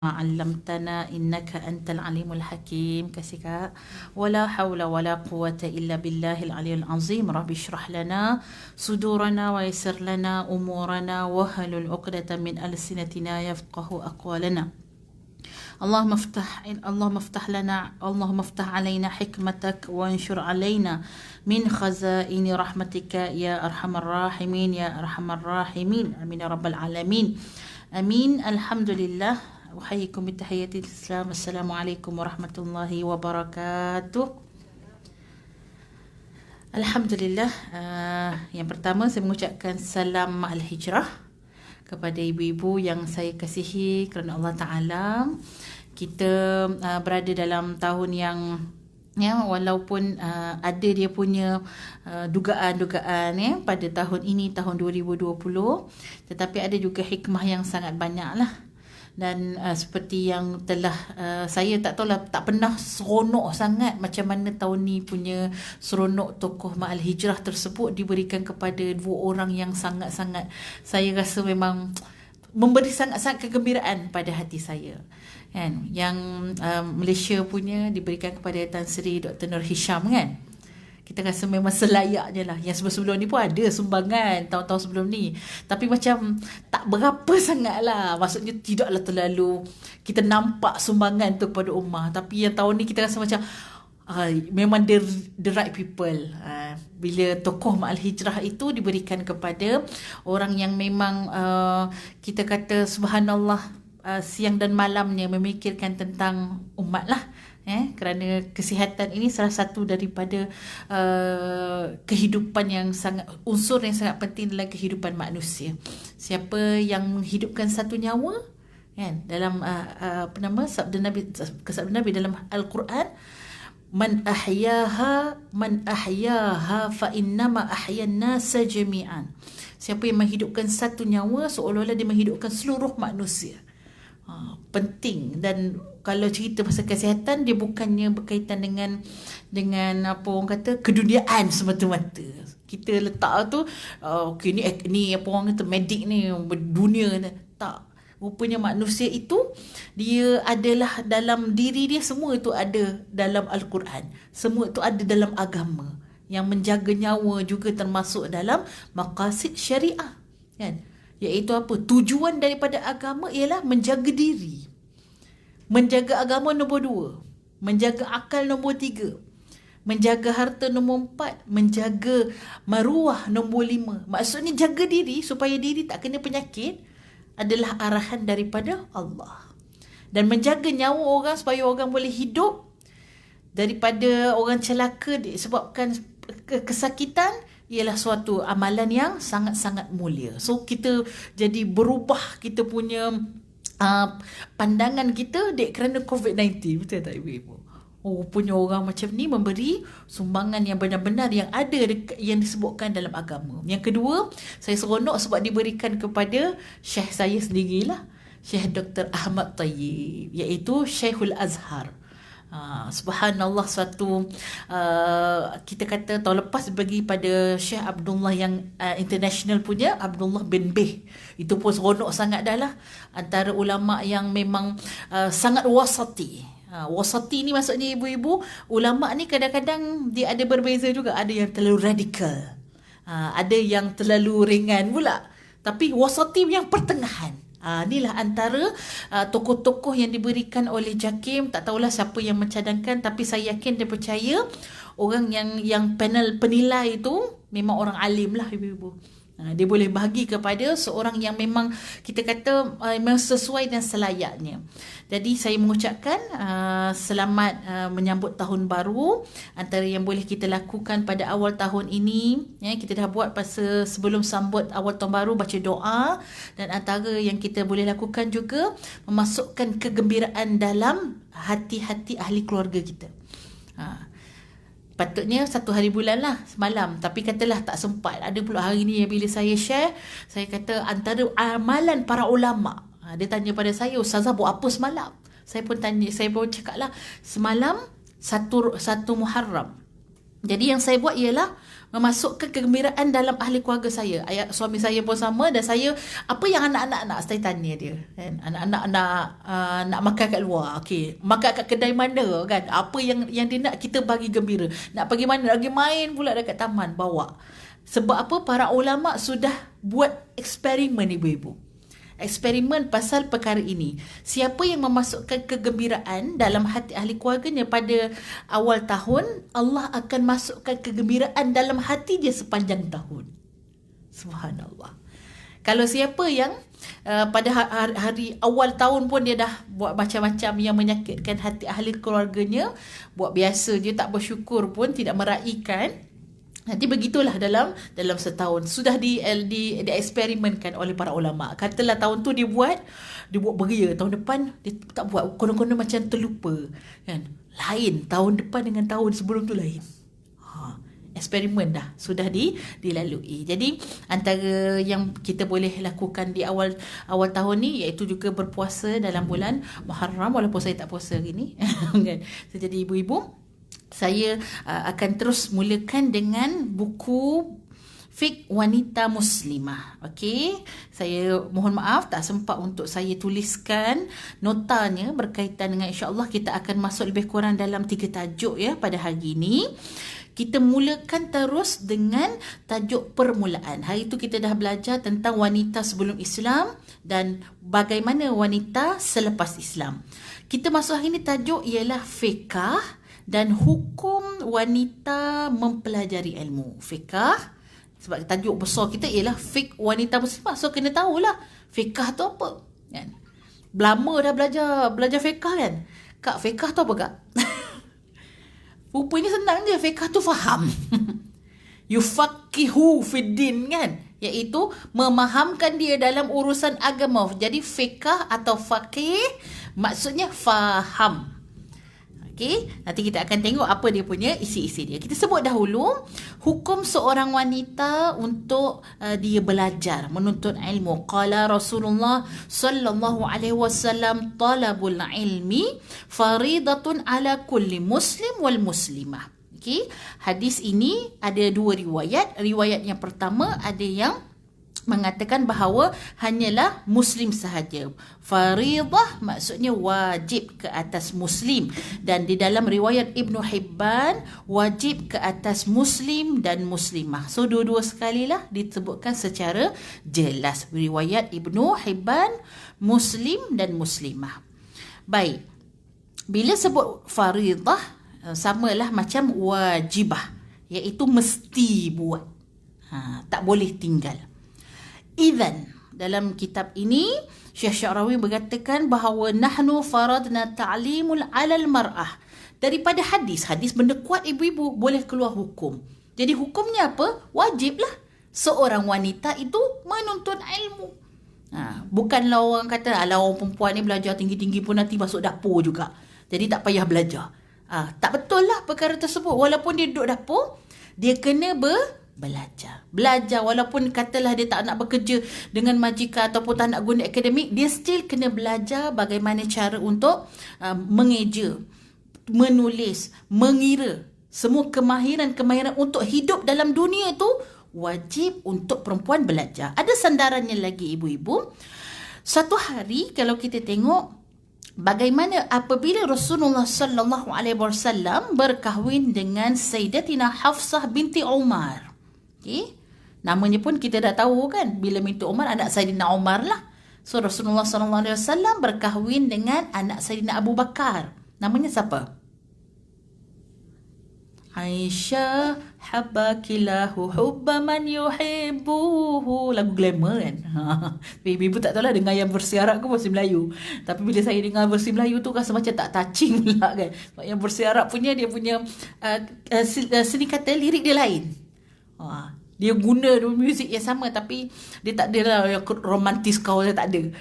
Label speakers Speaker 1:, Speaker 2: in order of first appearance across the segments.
Speaker 1: علمتنا إنك أنت العليم الحكيم كسيكا ولا حول ولا قوة إلا بالله العلي العظيم رب اشرح لنا صدورنا ويسر لنا أمورنا واحلل عقدة من ألسنتنا يفقه أقوالنا اللهم افتح علينا حكمتك وانشر علينا من خزائن رحمتك يا أرحم الراحمين يا أرحم الراحمين آمين يا رب العالمين آمين. الحمد لله. أحييكم بتحية الإسلام. السلام عليكم ورحمة الله وبركاته. Alhamdulillah. Yang pertama saya mengucapkan salam al-hijrah kepada ibu-ibu yang saya kasihi kerana Allah Ta'ala. Kita berada dalam tahun yang walaupun ada dia punya dugaan-dugaan pada tahun ini, tahun 2020, tetapi ada juga hikmah yang sangat banyak lah. Dan seperti yang telah saya tak tahulah, tak pernah seronok sangat macam mana tahun ni punya seronok tokoh Ma'al Hijrah tersebut diberikan kepada dua orang yang sangat-sangat saya rasa memang memberi sangat-sangat kegembiraan pada hati saya kan. Yang Malaysia punya diberikan kepada Tan Sri Dr. Nur Hisham kan. Kita rasa memang selayaknya lah. Yang sebelum-sebelum ni pun ada sumbangan tahun-tahun sebelum ni, tapi macam tak berapa sangat lah. Maksudnya tidaklah terlalu kita nampak sumbangan tu kepada ummah. Tapi yang tahun ni kita rasa macam memang the right people. Bila tokoh Ma'al Hijrah itu diberikan kepada orang yang memang kita kata subhanallah, siang dan malamnya memikirkan tentang umat lah. Kerana kesihatan ini salah satu daripada kehidupan yang sangat, unsur yang sangat penting dalam kehidupan manusia. Siapa yang menghidupkan satu nyawa kan, dalam sabda Nabi dalam Al-Quran, man ahyaha fa innama ahyan nasa jami'an. Siapa yang menghidupkan satu nyawa seolah-olah dia menghidupkan seluruh manusia. Penting. Dan kalau cerita pasal kesihatan, dia bukannya berkaitan dengan apa orang kata keduniaan semata-mata. Kita letak tu okey ni apa orang kata medik ni berdunia, tak. Rupanya manusia itu dia adalah dalam diri dia, semua itu ada dalam Al-Quran, semua itu ada dalam agama. Yang menjaga nyawa juga termasuk dalam maqasid syariah kan. Iaitu apa? Tujuan daripada agama ialah menjaga diri. Menjaga agama nombor 2. Menjaga akal nombor 3. Menjaga harta nombor 4. Menjaga maruah nombor 5. Maksudnya jaga diri supaya diri tak kena penyakit adalah arahan daripada Allah. Dan menjaga nyawa orang supaya orang boleh hidup daripada orang celaka disebabkan kesakitan ialah suatu amalan yang sangat-sangat mulia. So kita jadi berubah kita punya pandangan kita kerana COVID-19. Betul tak ibu-ibu? Punya orang macam ni memberi sumbangan yang benar-benar yang ada yang disebutkan dalam agama. Yang kedua, saya seronok sebab diberikan kepada syekh saya sendirilah, Syekh Dr. Ahmad Tayyib, iaitu Syekhul Azhar. Subhanallah, suatu kita kata tahun lepas bagi pada Syekh Abdullah yang international punya, Abdullah bin Bih. Itu pun seronok sangat dah lah. Antara ulama' yang memang sangat wasati. Wasati ni maksudnya ibu-ibu, ulama' ni kadang-kadang dia ada berbeza juga. Ada yang terlalu radikal, ada yang terlalu ringan pula. Tapi wasati yang pertengahan. Inilah antara tokoh-tokoh yang diberikan oleh JAKIM. Tak tahulah siapa yang mencadangkan, tapi saya yakin dia percaya orang yang panel penilai itu memang orang alim lah ibu-ibu. Dia boleh bahagi kepada seorang yang memang kita kata memang sesuai dan selayaknya. Jadi saya mengucapkan selamat menyambut tahun baru. Antara yang boleh kita lakukan pada awal tahun ini, kita dah buat pasal sebelum sambut awal tahun baru, baca doa. Dan antara yang kita boleh lakukan juga memasukkan kegembiraan dalam hati-hati ahli keluarga kita. Patutnya 1 hari bulan lah semalam, tapi katalah tak sempat. Ada pula hari ni bila saya share, saya kata antara amalan para ulama'. Dia tanya pada saya, Ustazah buat apa semalam? Saya pun cakap lah, semalam satu Muharram. Jadi yang saya buat ialah memasukkan kegembiraan dalam ahli keluarga saya. Ayah, suami saya pun sama, dan saya, apa yang anak-anak nak, saya tanya dia kan. Anak-anak nak makan kat luar, okey, makan kat kedai mana kan, apa yang dia nak, kita bagi gembira. Nak pergi mana, lagi main pula dekat taman, bawa. Sebab apa? Para ulama sudah buat eksperimen, ibu-ibu. Eksperimen pasal perkara ini. Siapa yang memasukkan kegembiraan dalam hati ahli keluarganya pada awal tahun, Allah akan masukkan kegembiraan dalam hati dia sepanjang tahun. Subhanallah. Kalau siapa yang pada hari awal tahun pun dia dah buat macam-macam yang menyakitkan hati ahli keluarganya, buat biasa je, tak bersyukur pun, tidak meraihkan, nanti begitulah dalam setahun. Sudah dieksperimenkan oleh para ulama. Katalah tahun tu dia buat beria, tahun depan dia tak buat, konon-konon macam terlupa kan. Lain tahun depan dengan tahun sebelum tu lain. Eksperimen dah sudah dilalui. Jadi antara yang kita boleh lakukan di awal tahun ni, iaitu juga berpuasa dalam bulan Muharram, walaupun saya tak puasa hari ni kan. Jadi ibu-ibu, saya akan terus mulakan dengan buku Fiqh Wanita Muslimah. Okey, saya mohon maaf tak sempat untuk saya tuliskan notanya berkaitan dengan, insya-Allah kita akan masuk lebih kurang dalam 3 tajuk ya pada hari ini. Kita mulakan terus dengan tajuk permulaan. Hari itu kita dah belajar tentang wanita sebelum Islam dan bagaimana wanita selepas Islam. Kita masuk hari ini, tajuk ialah fiqh dan hukum wanita mempelajari ilmu. Fiqh, sebab tajuk besar kita ialah fiqh wanita muslimah, so kena tahulah fiqh tu apa kan. Lama dah belajar fiqh kan. Kak, fiqh tu apa kak? Rupanya senang je, fiqh tu faham. Yufaqihu fiddin kan, iaitu memahamkan dia dalam urusan agama. Jadi fiqh atau faqih maksudnya faham. Okay, nanti kita akan tengok apa dia punya isi-isi dia. Kita sebut dahulu hukum seorang wanita untuk dia belajar, menuntut ilmu. Qala Rasulullah sallallahu alaihi wasallam, talabul ilmi faridatun ala kulli muslim wal muslimah. Okay, hadis ini ada 2 riwayat. Riwayat yang pertama ada yang mengatakan bahawa hanyalah muslim sahaja. Faridah maksudnya wajib ke atas muslim, dan di dalam riwayat Ibnu Hibban wajib ke atas muslim dan muslimah. So dua-dua sekalilah disebutkan secara jelas. Riwayat Ibnu Hibban, muslim dan muslimah. Baik, bila sebut faridah samalah macam wajibah, iaitu mesti buat, tak boleh tinggal. Idzan, dalam kitab ini Syekh Sya'rawi berkatakan bahawa nahnu faradna ta'limul 'alal mar'ah. Daripada hadis benda kuat ibu-ibu, boleh keluar hukum. Jadi hukumnya apa? Wajiblah seorang wanita itu menuntut ilmu. Bukanlah orang kata alah, orang perempuan ni belajar tinggi-tinggi pun nanti masuk dapur juga, jadi tak payah belajar. Tak betul lah perkara tersebut. Walaupun dia duduk dapur, dia kena belajar. Walaupun katalah dia tak nak bekerja dengan majikan ataupun tak nak guna akademik, dia still kena belajar bagaimana cara untuk mengeja, menulis, mengira. Semua kemahiran untuk hidup dalam dunia itu wajib untuk perempuan belajar. Ada sandarannya lagi ibu-ibu. Satu hari kalau kita tengok bagaimana apabila Rasulullah sallallahu alaihi wasallam berkahwin dengan Sayyidatina Hafsah binti Umar. Okay. Namanya pun kita dah tahu kan, bila binti Umar anak Sayyidina Umar lah. So Rasulullah SAW berkahwin dengan anak Sayyidina Abu Bakar. Namanya siapa? Aisyah habbakilahu hubba man yuhibbuhu. Lagu glamour kan. Ibu tak tahulah dengar yang versi Arab ke versi Melayu. Tapi bila saya dengar versi Melayu tu rasa macam tak touching pula kan. Sebab yang versi Arab punya, dia punya seni kata lirik dia lain. Dia guna muzik yang sama, tapi dia tak ada lah yang romantis kau, dia tak ada.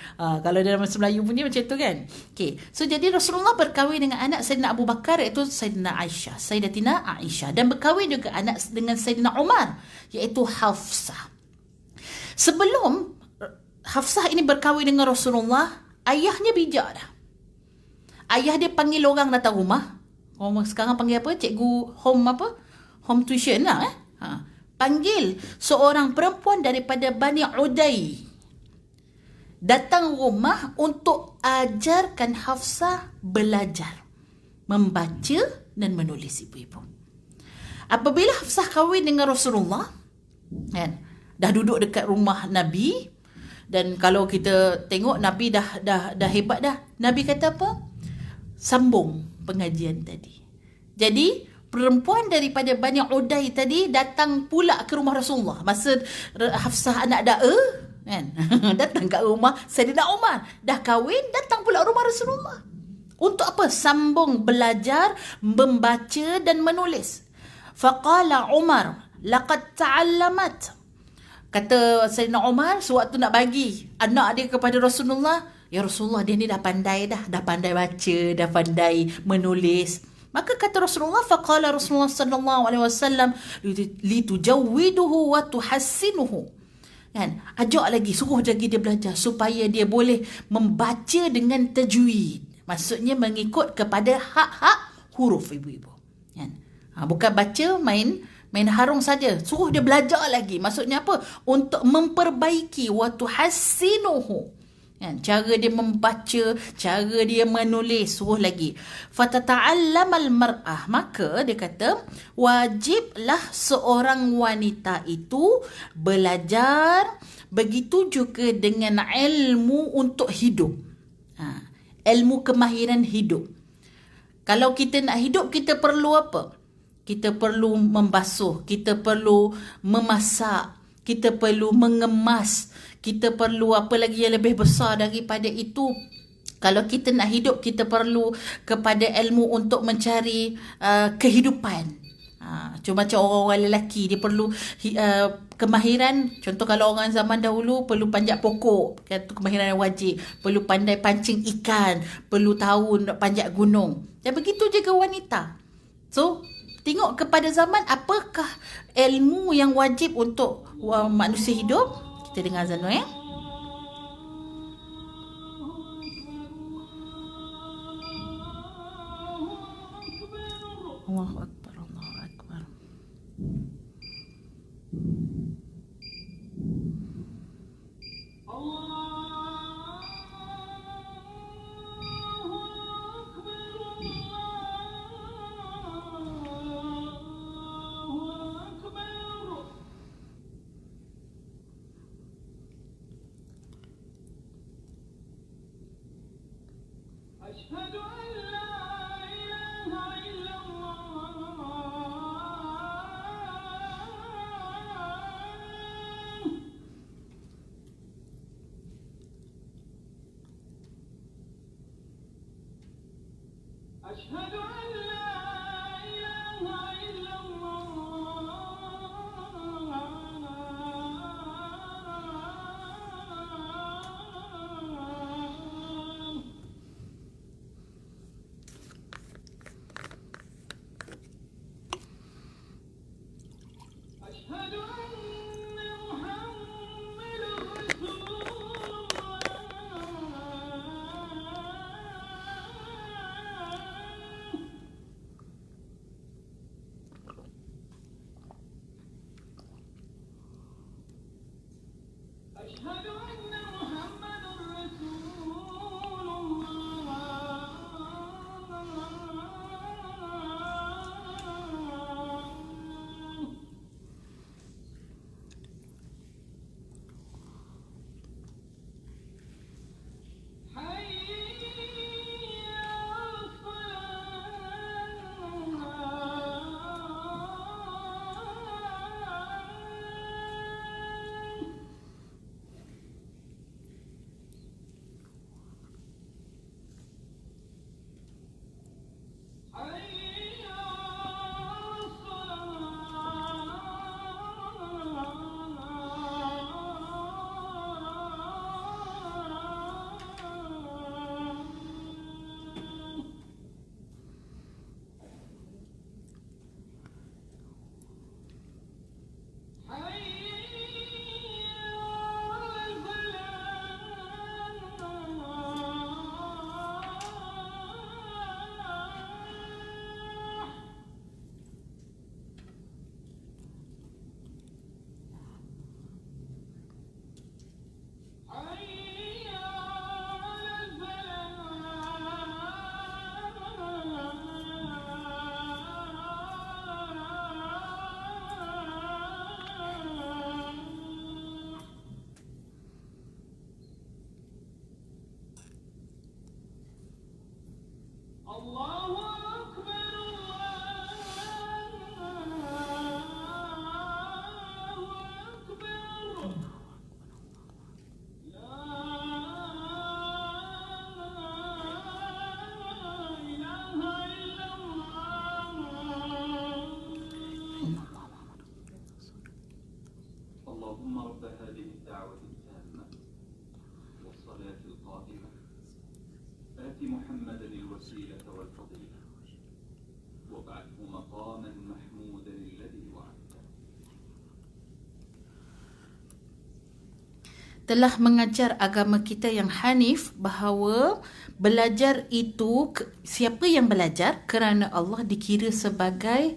Speaker 1: Kalau dalam bahasa Melayu punya macam tu kan. Okay. So jadi Rasulullah berkahwin dengan anak Sayyidina Abu Bakar, iaitu Sayyidatina Aisyah, dan berkahwin juga anak dengan Sayyidina Umar, iaitu Hafsah. Sebelum Hafsah ini berkahwin dengan Rasulullah, ayahnya bijak dah. Ayah dia panggil orang datang rumah. Orang sekarang panggil apa? Cikgu home tuition lah. panggil seorang perempuan daripada Bani Uday datang rumah untuk ajarkan Hafsah belajar membaca dan menulis, ibu-ibu. Apabila Hafsah kahwin dengan Rasulullah, kan, dah duduk dekat rumah Nabi, dan kalau kita tengok Nabi dah hebat dah. Nabi kata apa? Sambung pengajian tadi. Jadi perempuan daripada Bani Uday tadi datang pula ke rumah Rasulullah masa Hafsah anak da'a, kan? Datang kat rumah Sayyidina Umar, dah kahwin, datang pula rumah Rasulullah. Untuk apa? Sambung belajar membaca dan menulis. Faqala Umar laqad ta'allamat. Kata Sayyidina Umar sewaktu nak bagi anak dia kepada Rasulullah, ya Rasulullah, dia ni dah pandai baca, dah pandai menulis. Maka kata Rasulullah, faqala Rasulullah sallallahu alaihi wasallam litujawwiduhu wa tuhassinuhu. Kan? Ajak lagi, suruh lagi dia belajar supaya dia boleh membaca dengan tajwid. Maksudnya mengikut kepada hak-hak huruf, ibu-ibu. Kan? Bukan baca main harung saja. Suruh dia belajar lagi. Maksudnya apa? Untuk memperbaiki wa tuhassinuhu. Kan? Cara dia membaca, cara dia menulis, suruh lagi. Fatata'allamal mar'ah. Maka dia kata, wajiblah seorang wanita itu belajar, begitu juga dengan ilmu untuk hidup. Ilmu kemahiran hidup. Kalau kita nak hidup, kita perlu apa? Kita perlu membasuh, kita perlu memasak, kita perlu mengemas, kita perlu apa lagi yang lebih besar daripada itu. Kalau kita nak hidup, kita perlu kepada ilmu untuk mencari kehidupan. Cuma macam orang-orang lelaki, dia perlu kemahiran. Contoh kalau orang zaman dahulu perlu panjat pokok, itu kemahiran yang wajib. Perlu pandai pancing ikan, perlu tahu nak panjat gunung. Dan begitu juga wanita. So, tengok kepada zaman, apakah ilmu yang wajib untuk manusia hidup. Kita dengar azan dulu, ya. Allahu Akbar, Allahu Akbar.
Speaker 2: أشهد أن لا إله إلا الله. أشهد أن لا إله إلا الله. أشهد أن محمد رسول الله. أشهد أن محمد رسول الله. حي على الصلاة. الله أكبر الله أكبر لا إله إلا الله
Speaker 3: اللهم رب هذه الدعوة التامة والصلاة القائمة آت محمدا الوسيلة والفضيلة وابعثه مقاما محمودا الذي وعدته.
Speaker 1: Telah mengajar agama kita yang hanif bahawa belajar itu, siapa yang belajar kerana Allah dikira sebagai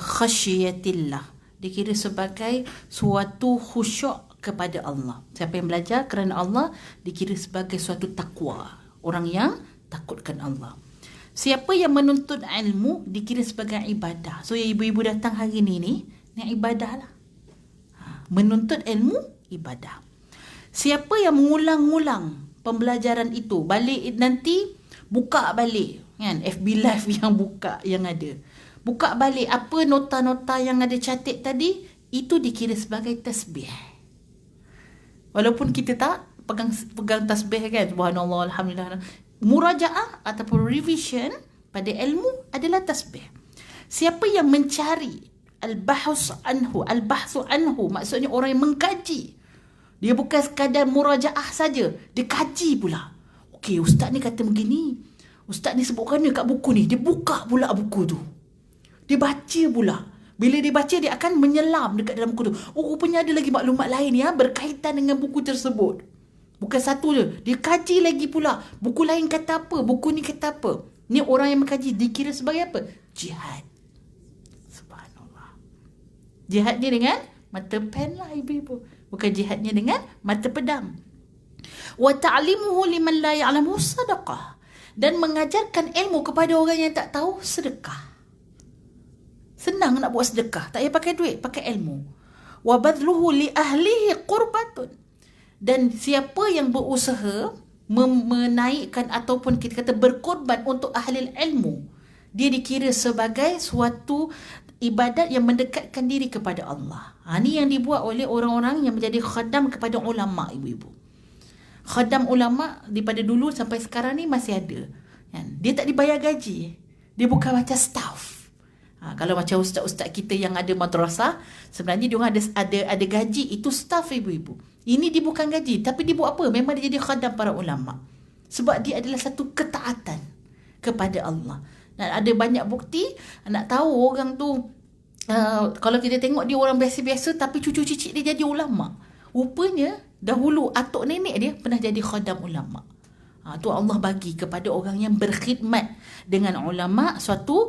Speaker 1: khasyiatillah, dikira sebagai suatu khusyuk kepada Allah. Siapa yang belajar kerana Allah dikira sebagai suatu takwa, orang yang takutkan Allah. Siapa yang menuntut ilmu dikira sebagai ibadah. So yang ibu-ibu datang hari ni ibadah lah. Menuntut ilmu ibadah. Siapa yang mengulang-ulang pembelajaran itu, balik nanti buka balik kan, FB Live yang buka yang ada, buka balik apa nota-nota yang ada catat tadi, itu dikira sebagai tasbih. Walaupun kita tak pegang tasbih kan, subhanallah, alhamdulillah. Murajaah ataupun revision pada ilmu adalah tasbih. Siapa yang mencari al-bahsu anhu, maksudnya orang yang mengkaji. Dia bukan sekadar murajaah saja, dia kaji pula. Okey, ustaz ni kata begini, ustaz ni sebutkan ni kat buku ni, dia buka pula buku tu, dia baca pula. Bila dia baca, dia akan menyelam dekat dalam buku tu. Oh, rupanya ada lagi maklumat lain ya berkaitan dengan buku tersebut. Bukan satu je, dia kaji lagi pula. Buku lain kata apa, buku ni kata apa. Ni orang yang mengkaji dikira sebagai apa? Jihad. Subhanallah. Jihad ni dengan mata pen lah ibu-ibu. Bukan jihadnya dengan mata pedang. Wa ta'limuhu liman la ya'lamu sadaqah. Dan mengajarkan ilmu kepada orang yang tak tahu, sedekah. Senang nak buat sedekah, tak payah pakai duit, pakai ilmu. Wa badluhu li ahlihi qurbatun. Dan siapa yang berusaha menaikkan ataupun kita kata berkorban untuk ahli ilmu, dia dikira sebagai suatu ibadat yang mendekatkan diri kepada Allah. Ini yang dibuat oleh orang-orang yang menjadi khadam kepada ulama, ibu-ibu. Khadam ulama daripada dulu sampai sekarang ni masih ada. Dia tak dibayar gaji. Dia bukan macam staff. Kalau macam ustaz-ustaz kita yang ada madrasah, sebenarnya dia orang ada gaji, itu staff, ibu-ibu. Ini dia bukan gaji, tapi dia buat apa? Memang dia jadi khadam para ulama. Sebab dia adalah satu ketaatan kepada Allah. Dan ada banyak bukti nak tahu orang tu, kalau kita tengok dia orang biasa-biasa tapi cucu cicit dia jadi ulama. Rupanya dahulu atuk nenek dia pernah jadi khadam ulama. Tu Allah bagi kepada orang yang berkhidmat dengan ulama suatu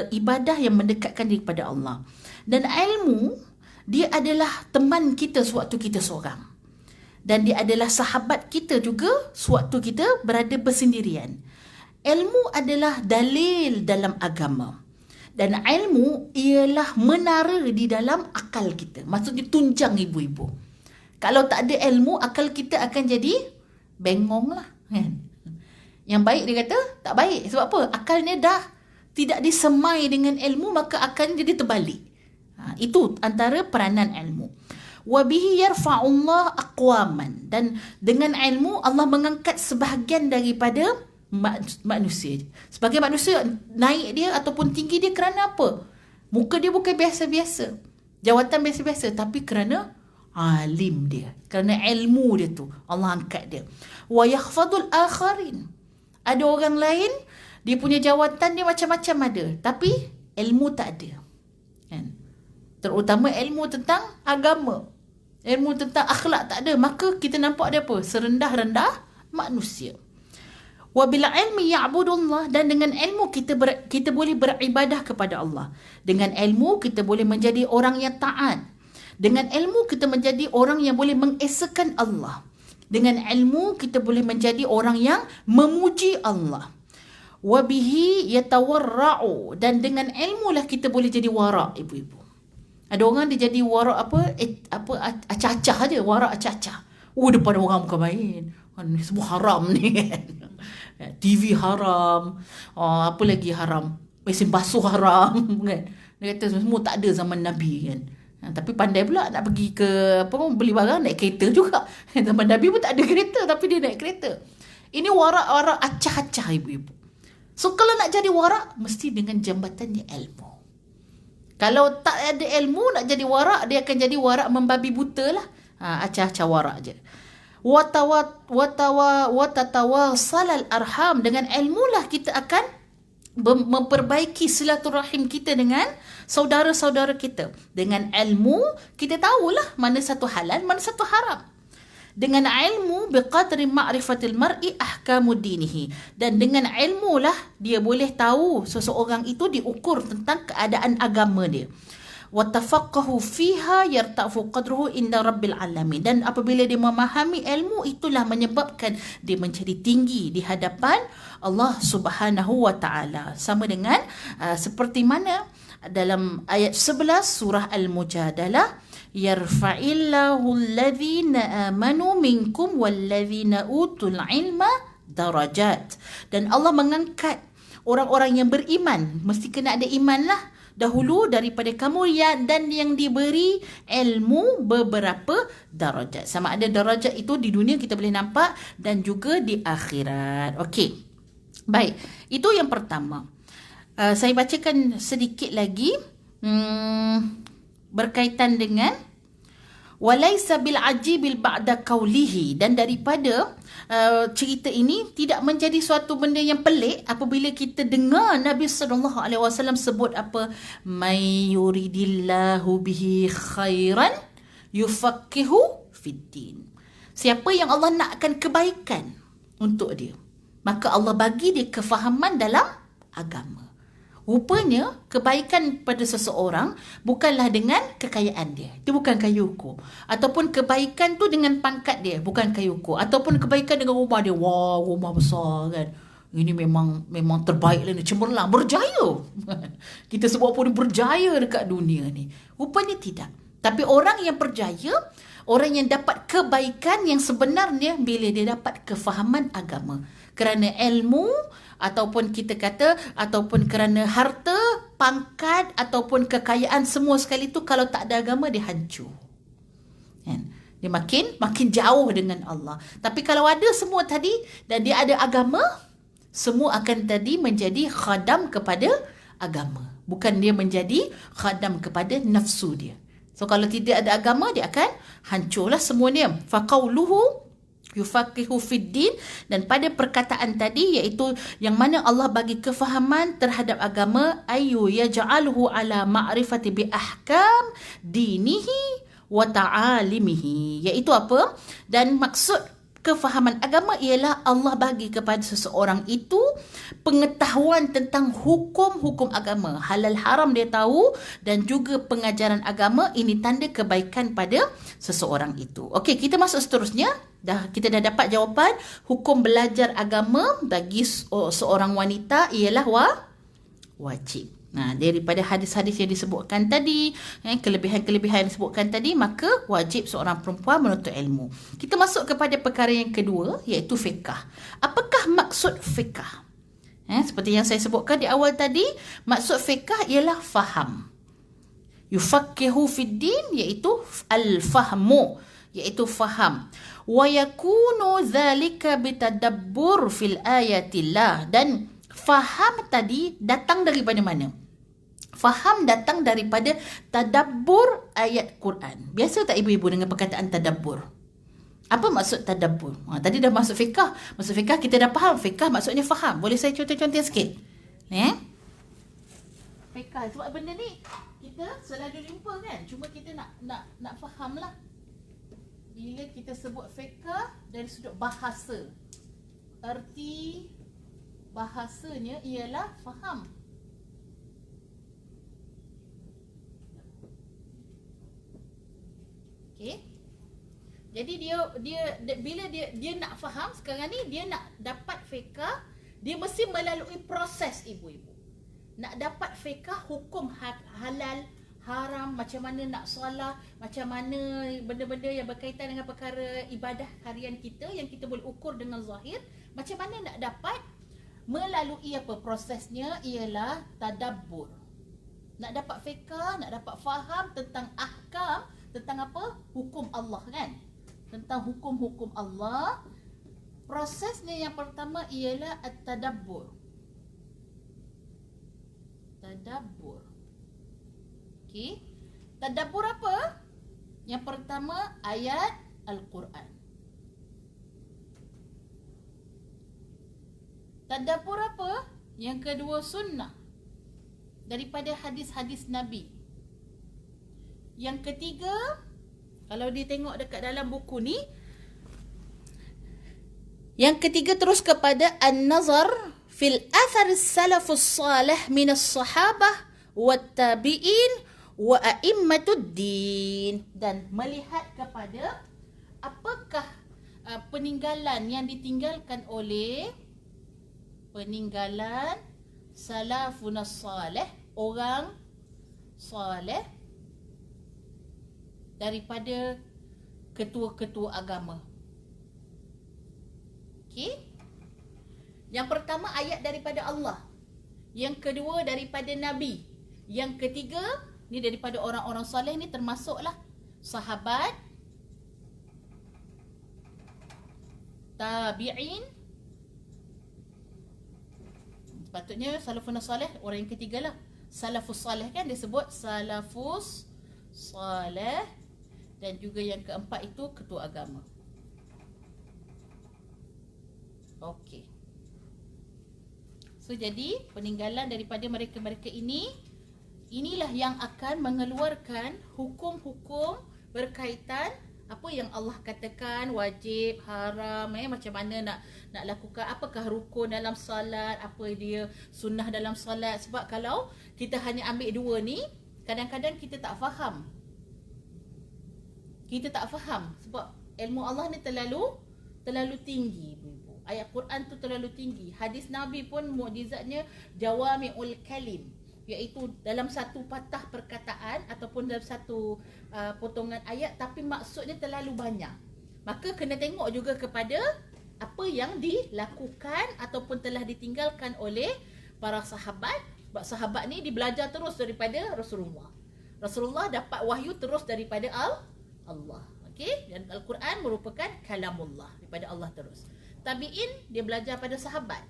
Speaker 1: ibadah yang mendekatkan diri kepada Allah. Dan ilmu, dia adalah teman kita sewaktu kita seorang. Dan dia adalah sahabat kita juga sewaktu kita berada bersendirian. Ilmu adalah dalil dalam agama. Dan ilmu ialah menara di dalam akal kita. Maksudnya tunjang, ibu-ibu. Kalau tak ada ilmu, akal kita akan jadi bengong lah. Kan? Yang baik dia kata tak baik. Sebab apa? Akalnya dah tidak disemai dengan ilmu, maka akan jadi terbalik. Itu antara peranan ilmu. Wabihi yarfa'ullah aqwaman. Dan dengan ilmu Allah mengangkat sebahagian daripada manusia. Sebagai manusia, naik dia ataupun tinggi dia kerana apa? Muka dia bukan biasa-biasa, jawatan biasa-biasa, tapi kerana alim dia, kerana ilmu dia tu Allah angkat dia. Wa yakhfadul akharin. Ada orang lain dia punya jawatan dia macam-macam ada, tapi ilmu tak ada kan? Terutama ilmu tentang agama, ilmu tentang akhlak tak ada. Maka kita nampak dia apa? Serendah-rendah manusia. Wa bil ilmi ya'budullah. Dan dengan ilmu kita boleh beribadah kepada Allah. Dengan ilmu kita boleh menjadi orang yang taat. Dengan ilmu kita menjadi orang yang boleh mengesakan Allah. Dengan ilmu kita boleh menjadi orang yang memuji Allah. Wa bihi yatawarra'u. Dan dengan ilmu lah kita boleh jadi wara', ibu-ibu. Ada orang dia jadi wara' acah-acah aja, wara' acah-acah. Depan orang bukan main. Ni semua haram ni kan. TV haram, apa lagi haram, mesin basuh haram kan. Dia kata semua tak ada zaman Nabi kan. Tapi pandai pula nak pergi ke beli barang naik kereta juga. Zaman Nabi pun tak ada kereta tapi dia naik kereta. Ini warak-warak acah-acah ibu-ibu. So kalau nak jadi warak mesti dengan jambatannya ilmu. Kalau tak ada ilmu nak jadi warak, dia akan jadi warak membabi buta lah. Acah-acah warak je. Watatawasal arham, dengan ilmu lah kita akan memperbaiki silaturahim kita dengan saudara-saudara kita. Dengan ilmu kita tahulah mana satu halal, mana satu haram. Dengan ilmu biqadri ma'rifatil mar'i ahkamu dinihi, dan dengan ilmu lah dia boleh tahu seseorang itu diukur tentang keadaan agama dia. Wa tafaqahu fiha yarta'fu qadruhu inda rabbil alamin, dan apabila dia memahami ilmu itulah menyebabkan dia menjadi tinggi di hadapan Allah Subhanahu wa taala. Sama dengan seperti mana dalam ayat 11 surah Al-Mujadalah, yarfa'illahu alladhina amanu minkum walladhina utul ilma darajat, dan Allah mengangkat orang-orang yang beriman. Mesti kena ada iman lah dahulu daripada kamu dan yang diberi ilmu beberapa darajat. Sama ada darajat itu di dunia kita boleh nampak dan juga di akhirat. Okey, baik, itu yang pertama. Saya bacakan sedikit lagi berkaitan dengan walaysa bil ajibil ba'da qawlihi, dan daripada cerita ini tidak menjadi suatu benda yang pelik apabila kita dengar Nabi SAW sebut apa, may yuridillahu bihi khairan yufaqihu fiddin. Siapa yang Allah nakkan kebaikan untuk dia, maka Allah bagi dia kefahaman dalam agama. Rupanya kebaikan pada seseorang bukanlah dengan kekayaan dia. Itu bukan kayu ukur. Ataupun kebaikan tu dengan pangkat dia, bukan kayu ukur. Ataupun kebaikan dengan rumah dia. Wah, rumah besar kan. Ini memang terbaik lah ni, cemerlang, berjaya. Kita sebut pun berjaya dekat dunia ni. Rupanya tidak. Tapi orang yang berjaya, orang yang dapat kebaikan yang sebenarnya bila dia dapat kefahaman agama. Kerana ilmu, ataupun kita kata, ataupun kerana harta, pangkat, ataupun kekayaan, semua sekali tu kalau tak ada agama dia hancur. Kan? Dia makin jauh dengan Allah. Tapi kalau ada semua tadi dan dia ada agama, semua akan tadi menjadi khadam kepada agama. Bukan dia menjadi khadam kepada nafsu dia. So kalau tidak ada agama, dia akan hancurlah semuanya. Faqauluhu yufaqihu fiddin, dan pada perkataan tadi iaitu yang mana Allah bagi kefahaman terhadap agama, ayu yaj'aluhu ala ma'rifati bi ahkam dinihi wa ta'alimihi, iaitu apa? Dan maksud kefahaman agama ialah Allah bagi kepada seseorang itu pengetahuan tentang hukum-hukum agama, halal haram dia tahu, dan juga pengajaran agama. Ini tanda kebaikan pada seseorang itu. Okey, kita masuk seterusnya. Kita dah dapat jawapan hukum belajar agama bagi seorang wanita ialah wajib. Nah, daripada hadis-hadis yang disebutkan tadi, kelebihan-kelebihan yang disebutkan tadi, maka wajib seorang perempuan menuntut ilmu. Kita masuk kepada perkara yang kedua, iaitu fiqh. Apakah maksud fiqh? Seperti yang saya sebutkan di awal tadi, maksud fiqh ialah faham. Yufaqihu fiddin, iaitu al-fahmu, iaitu faham. Wa yakunu dhalika bitadabbur fil ayatillah, dan faham tadi datang daripada mana? Faham datang daripada tadabbur ayat Quran. Biasa tak ibu-ibu dengan perkataan tadabbur? Apa maksud tadabbur? Tadi dah masuk fiqh. Masuk fiqh kita dah faham. Fiqh maksudnya faham. Boleh saya contoh-contoh sikit? Fiqh. Sebab benda ni kita selalu jumpa kan. Cuma kita nak faham lah. Bila kita sebut fiqh dari sudut bahasa, erti bahasanya ialah faham. Okey. Jadi dia bila dia nak faham sekarang ni, dia nak dapat fiqh, dia mesti melalui proses ibu-ibu. Nak dapat fiqh hukum halal, haram, macam mana nak solat, macam mana benda-benda yang berkaitan dengan perkara ibadah harian kita yang kita boleh ukur dengan zahir, macam mana nak dapat Melalui apa? Prosesnya ialah tadabbur. Nak dapat fiqh, nak dapat faham tentang ahkam, tentang apa? Hukum Allah kan? Tentang hukum-hukum Allah. Prosesnya yang pertama ialah at-tadabbur. Tadabbur. Okey. Tadabbur apa? Yang pertama ayat Al-Quran. Tadabbur apa? Yang kedua sunnah daripada hadis-hadis Nabi. Yang ketiga, kalau dia tengok dekat dalam buku ni, yang ketiga terus kepada an-nazar fil athar salafus salih min as-sahabah wat tabi'in wa a'immatud din, dan melihat kepada apakah peninggalan yang ditinggalkan oleh peninggalan salafun salih, orang salih daripada ketua-ketua agama. Okey. Yang pertama ayat daripada Allah. Yang kedua daripada Nabi. Yang ketiga ni daripada orang-orang soleh ni, termasuklah sahabat, tabi'in. Sepatutnya salafun salih orang yang ketiga lah. Salafus salih kan dia sebut salafus salih, dan juga yang keempat itu ketua agama. Okey. So jadi peninggalan daripada mereka-mereka ini, inilah yang akan mengeluarkan hukum-hukum berkaitan apa yang Allah katakan wajib, haram, macam mana nak lakukan, apakah rukun dalam salat, apa dia sunnah dalam salat. Sebab kalau kita hanya ambil dua ni, kadang-kadang kita tak faham. Kita tak faham sebab ilmu Allah ni terlalu tinggi. Ayat Quran tu terlalu tinggi. Hadis Nabi pun mukjizatnya jawami'ul kalim, iaitu dalam satu patah perkataan ataupun dalam satu potongan ayat, tapi maksudnya terlalu banyak. Maka kena tengok juga kepada apa yang dilakukan ataupun telah ditinggalkan oleh para sahabat. Sebab sahabat ni dibelajar terus daripada Rasulullah. Rasulullah dapat wahyu terus daripada Allah. Okey, dan Al-Quran merupakan kalamullah, daripada Allah terus. Tabi'in dia belajar pada sahabat.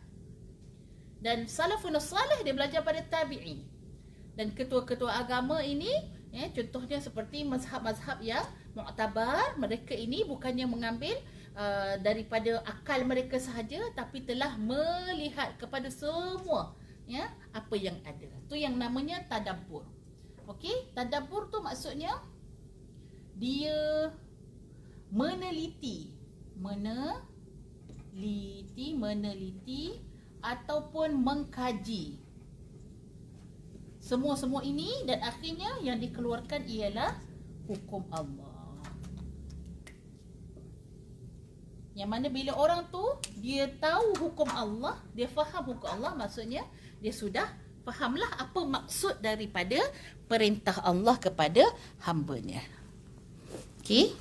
Speaker 1: Dan salafun salih dia belajar pada tabi'in. Dan ketua-ketua agama ini, contohnya seperti mazhab-mazhab yang mu'tabar, mereka ini bukannya mengambil daripada akal mereka sahaja, tapi telah melihat kepada semua apa yang ada. Itu yang namanya tadabbur. Okey, tadabbur tu maksudnya dia meneliti ataupun mengkaji semua ini, dan akhirnya yang dikeluarkan ialah hukum Allah. Yang mana bila orang tu dia tahu hukum Allah, dia faham hukum Allah, maksudnya dia sudah fahamlah apa maksud daripada perintah Allah kepada hamba-Nya. Okey.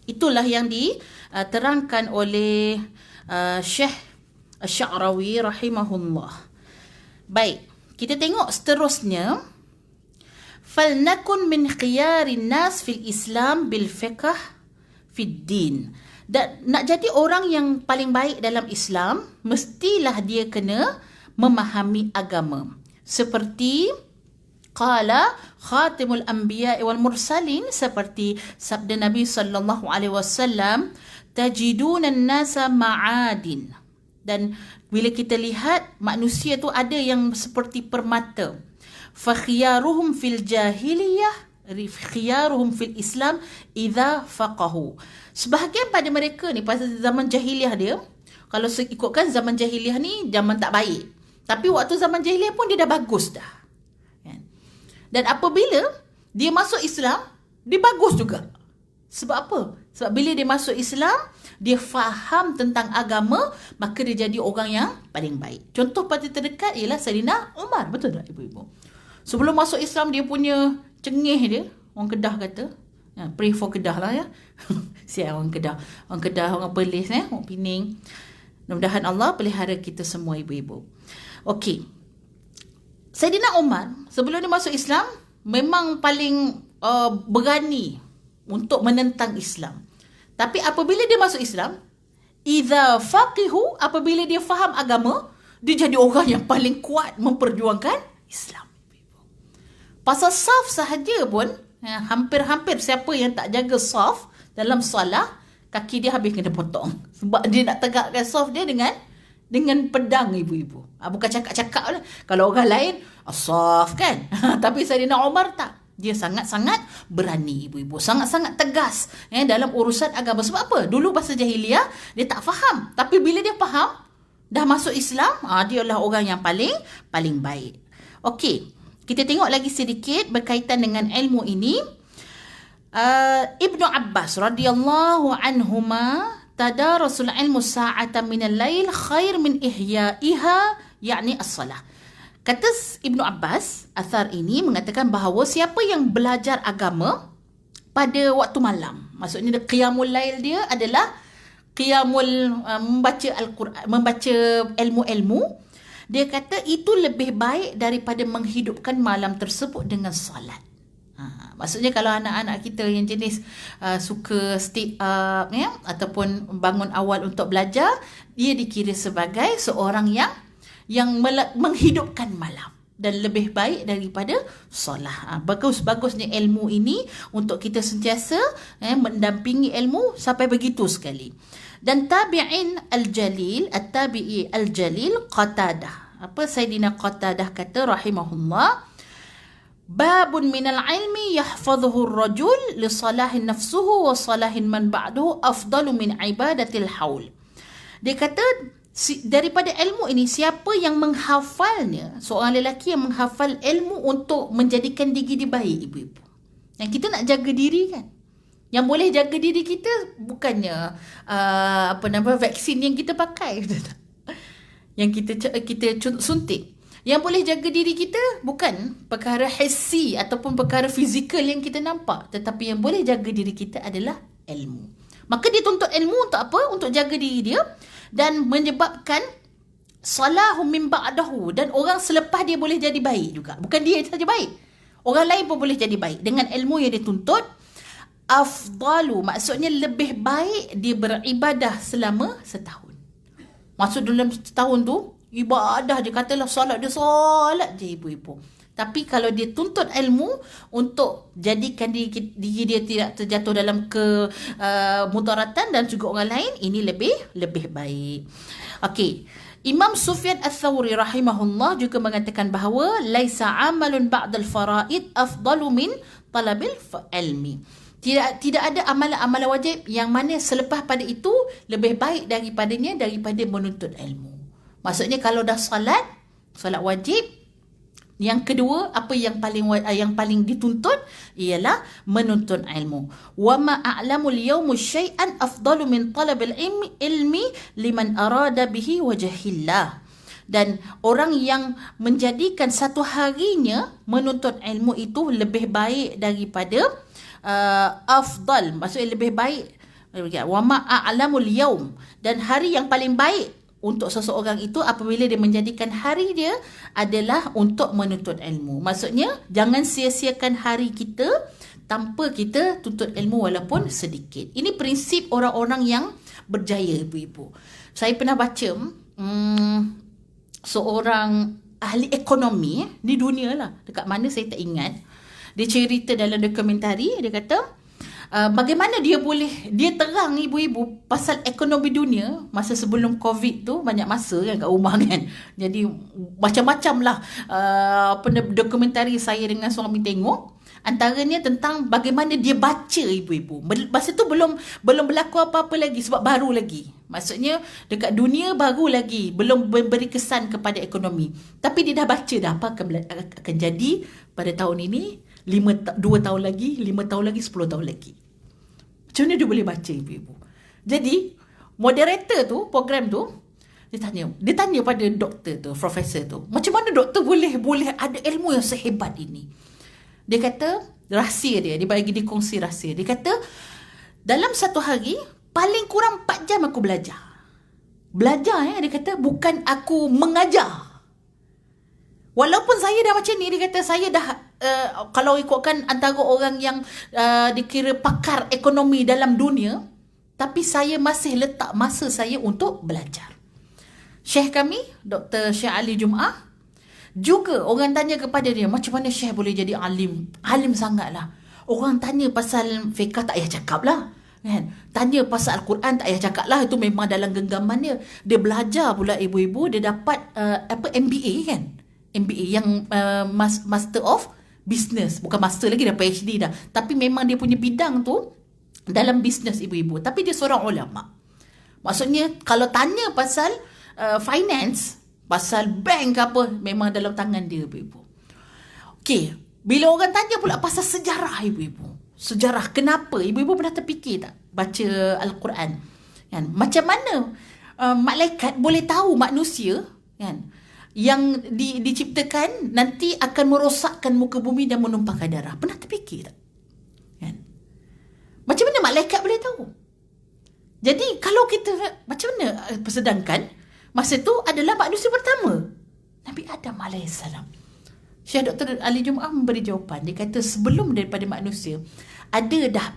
Speaker 1: Itulah yang diterangkan oleh Syekh Asy-Sya'rawi rahimahullah. Baik, kita tengok seterusnya. Falnakun min khiyarin nas fil Islam bil fiqh fid din. Dan nak jadi orang yang paling baik dalam Islam, mestilah dia kena memahami agama. Seperti qala khatimul anbiya wal mursalin, seperti sabda Nabi sallallahu alaihi wasallam, tajiduna an-nasa ma'adin. Dan bila kita lihat manusia tu ada yang seperti permata. Fa khiyaruhum fil jahiliyah, khiyaruhum fil Islam idza faqahu. Sebahagian pada mereka ni pada zaman jahiliah dia, kalau ikutkan zaman jahiliah ni zaman tak baik. Tapi waktu zaman jahiliah pun dia dah bagus dah. Dan apabila dia masuk Islam, dia bagus juga. Sebab apa? Sebab bila dia masuk Islam, dia faham tentang agama, maka dia jadi orang yang paling baik. Contoh paling terdekat ialah Sayyidina Umar. Betul tak ibu-ibu? Sebelum masuk Islam, dia punya cengih dia, orang Kedah kata. Pray for Kedah lah ya. Siap orang Kedah. Orang Kedah, orang Perlis, orang Pening. Mudah-mudahan Allah pelihara kita semua ibu-ibu. Okey. Saidina Umar sebelum dia masuk Islam memang paling berani untuk menentang Islam. Tapi apabila dia masuk Islam, idza faqihu, apabila dia faham agama, dia jadi orang yang paling kuat memperjuangkan Islam. Pasal saf sahaja pun, hampir-hampir siapa yang tak jaga saf dalam solat, kaki dia habis kena potong. Sebab dia nak tegakkan saf dia dengan pedang ibu-ibu. Bukan cakap-cakap lah. Kalau orang lain, saf kan. Tapi Saidina Umar tak. Dia sangat-sangat berani ibu-ibu. Sangat-sangat tegas dalam urusan agama. Sebab apa? Dulu bahasa jahiliah, dia tak faham. Tapi bila dia faham, dah masuk Islam, dia adalah orang yang paling baik. Okey, kita tengok lagi sedikit berkaitan dengan ilmu ini. Ibnu Abbas radhiyallahu anhuma tadarasul ilmu sa'atan minal lail khair min ihya'iha, yakni as-salah. Kata Ibnu Abbas, asar ini mengatakan bahawa siapa yang belajar agama pada waktu malam, maksudnya qiyamul lail dia adalah qiyamul membaca Al-Quran, membaca ilmu-ilmu, dia kata itu lebih baik daripada menghidupkan malam tersebut dengan salat. Maksudnya kalau anak-anak kita yang jenis suka stay up ataupun bangun awal untuk belajar, dia dikira sebagai seorang yang menghidupkan malam dan lebih baik daripada solat. Bagusnya ilmu ini untuk kita sentiasa mendampingi ilmu sampai begitu sekali. Dan tabi'in al-jalil, at-tabi'i al-jalil Qatadah. Apa Saidina Qatadah kata rahimahullah, babun minal ilmi yahfadhuhu ar-rajul li salahin nafsuhu wa salahin man ba'dahu afdalu min ibadatil haul. Dia kata daripada ilmu ini, siapa yang menghafalnya, seorang lelaki yang menghafal ilmu untuk menjadikan diri dia baik ibu-ibu. Yang kita nak jaga diri kan. Yang boleh jaga diri kita bukannya vaksin yang kita pakai. Yang kita suntik. Yang boleh jaga diri kita bukan perkara hissi ataupun perkara fizikal yang kita nampak. Tetapi yang boleh jaga diri kita adalah ilmu. Maka dia tuntut ilmu untuk apa? Untuk jaga diri dia. Dan menyebabkan salahum min ba'dahu, dan orang selepas dia boleh jadi baik juga. Bukan dia saja baik, orang lain pun boleh jadi baik dengan ilmu yang dia tuntut. Afdalu, maksudnya lebih baik dia beribadah selama setahun. Maksud dalam setahun tu ibadah je, katalah solat dia solat je ibu-ibu. Tapi kalau dia tuntut ilmu untuk jadikan diri dia tidak terjatuh dalam mudaratan dan juga orang lain, ini lebih baik. Okey. Imam Sufyan Ats-Tsauri rahimahullah juga mengatakan bahawa laisa amalun ba'dal faraid afdalu min talabil ilmi. Tidak ada amalan-amalan wajib yang mana selepas pada itu lebih baik daripada menuntut ilmu. Maksudnya kalau dah solat wajib, yang kedua, apa yang paling dituntut ialah menuntut ilmu. Wa ma a'lamul yawmu syai'an afdalu min talabil ilmi liman arada bihi wajhillah. Dan orang yang menjadikan satu harinya menuntut ilmu itu lebih baik daripada afdal, maksudnya lebih baik. Wa ma a'lamul yawm, dan hari yang paling baik untuk seseorang itu apabila dia menjadikan hari dia adalah untuk menuntut ilmu. Maksudnya jangan sia-siakan hari kita tanpa kita tuntut ilmu walaupun sedikit. Ini prinsip orang-orang yang berjaya ibu-ibu. Saya pernah baca seorang ahli ekonomi di dunia lah, dekat mana saya tak ingat. Dia cerita dalam dokumentari, dia kata bagaimana dia terang ibu-ibu pasal ekonomi dunia masa sebelum COVID tu, banyak masa kan kat rumah kan. Jadi macam-macam lah dokumentari saya dengan suami tengok. Antaranya tentang bagaimana dia baca ibu-ibu. Masa tu belum berlaku apa-apa lagi sebab baru lagi. Maksudnya dekat dunia baru lagi, belum memberi kesan kepada ekonomi. Tapi dia dah baca dah apa akan jadi pada tahun ini, 2 tahun lagi, 5 tahun lagi, 10 tahun lagi. Macam mana dia boleh baca ibu-ibu? Jadi moderator tu, program tu, dia tanya pada doktor tu, profesor tu, macam mana doktor boleh ada ilmu yang sehebat ini? Dia kata rahsia dia bagi dia kongsi rahsia. Dia kata dalam satu hari paling kurang 4 jam aku belajar. Belajar dia kata, bukan aku mengajar. Walaupun saya dah macam ni, dia kata saya dah kalau ikutkan antara orang yang dikira pakar ekonomi dalam dunia, tapi saya masih letak masa saya untuk belajar. Syekh kami, Dr. Syekh Ali Jum'ah, juga orang tanya kepada dia, macam mana Syekh boleh jadi alim? Alim sangatlah. Orang tanya pasal fiqh, tak payah cakap lah. Kan? Tanya pasal Al-Quran, tak payah cakap lah. Itu memang dalam genggaman dia. Dia belajar pula ibu-ibu, dia dapat MBA kan? MBA yang Master of Business. Bukan master lagi, dah PhD dah. Tapi memang dia punya bidang tu dalam bisnes ibu-ibu. Tapi dia seorang ulama. Maksudnya kalau tanya pasal finance, pasal bank ke apa, memang dalam tangan dia ibu-ibu. Okey, bila orang tanya pula pasal sejarah ibu-ibu, sejarah kenapa, ibu-ibu pernah terfikir tak baca Al-Quran kan? Macam mana malaikat boleh tahu manusia kan yang diciptakan nanti akan merosakkan muka bumi dan menumpahkan darah? Pernah terfikir tak kan? Macam mana malaikat boleh tahu? Jadi kalau kita, macam mana, sedangkan masa tu adalah manusia pertama, Nabi Adam AS. Syekh Dr. Ali Jum'ah memberi jawapan. Dia kata sebelum daripada manusia, ada dah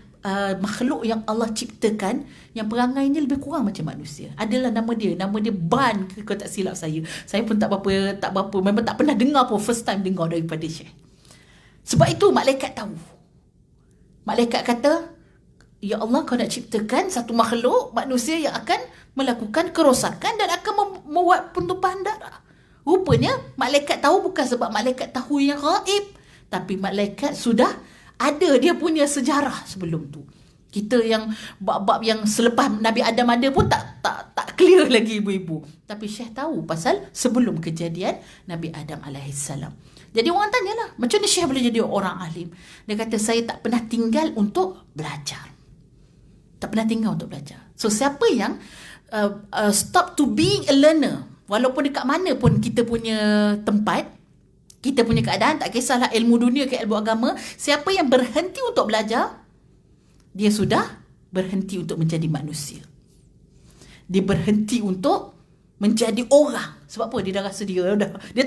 Speaker 1: makhluk yang Allah ciptakan yang perangainya lebih kurang macam manusia. Adalah nama dia Ban, kalau tak silap saya. Saya pun tak berapa, memang tak pernah dengar pun, first time dengar daripada Syekh. Sebab itu malaikat tahu. Malaikat kata, ya Allah, kau nak ciptakan satu makhluk manusia yang akan melakukan kerosakan dan akan membuat pentumpahan darah. Rupanya malaikat tahu bukan sebab malaikat tahu yang gaib, tapi malaikat sudah ada dia punya sejarah sebelum tu. Kita yang bab-bab yang selepas Nabi Adam ada pun tak clear lagi ibu-ibu. Tapi Syekh tahu pasal sebelum kejadian Nabi Adam alaihissalam. Jadi orang tanyalah, macam mana Syekh boleh jadi orang alim? Dia kata, saya tak pernah tinggal untuk belajar. Tak pernah tinggal untuk belajar. So siapa yang stop to being a learner, walaupun dekat mana pun kita punya tempat, kita punya keadaan, tak kisahlah ilmu dunia ke ilmu agama, siapa yang berhenti untuk belajar, dia sudah berhenti untuk menjadi manusia. Dia berhenti untuk menjadi orang. Sebab apa? Dia dah rasa dia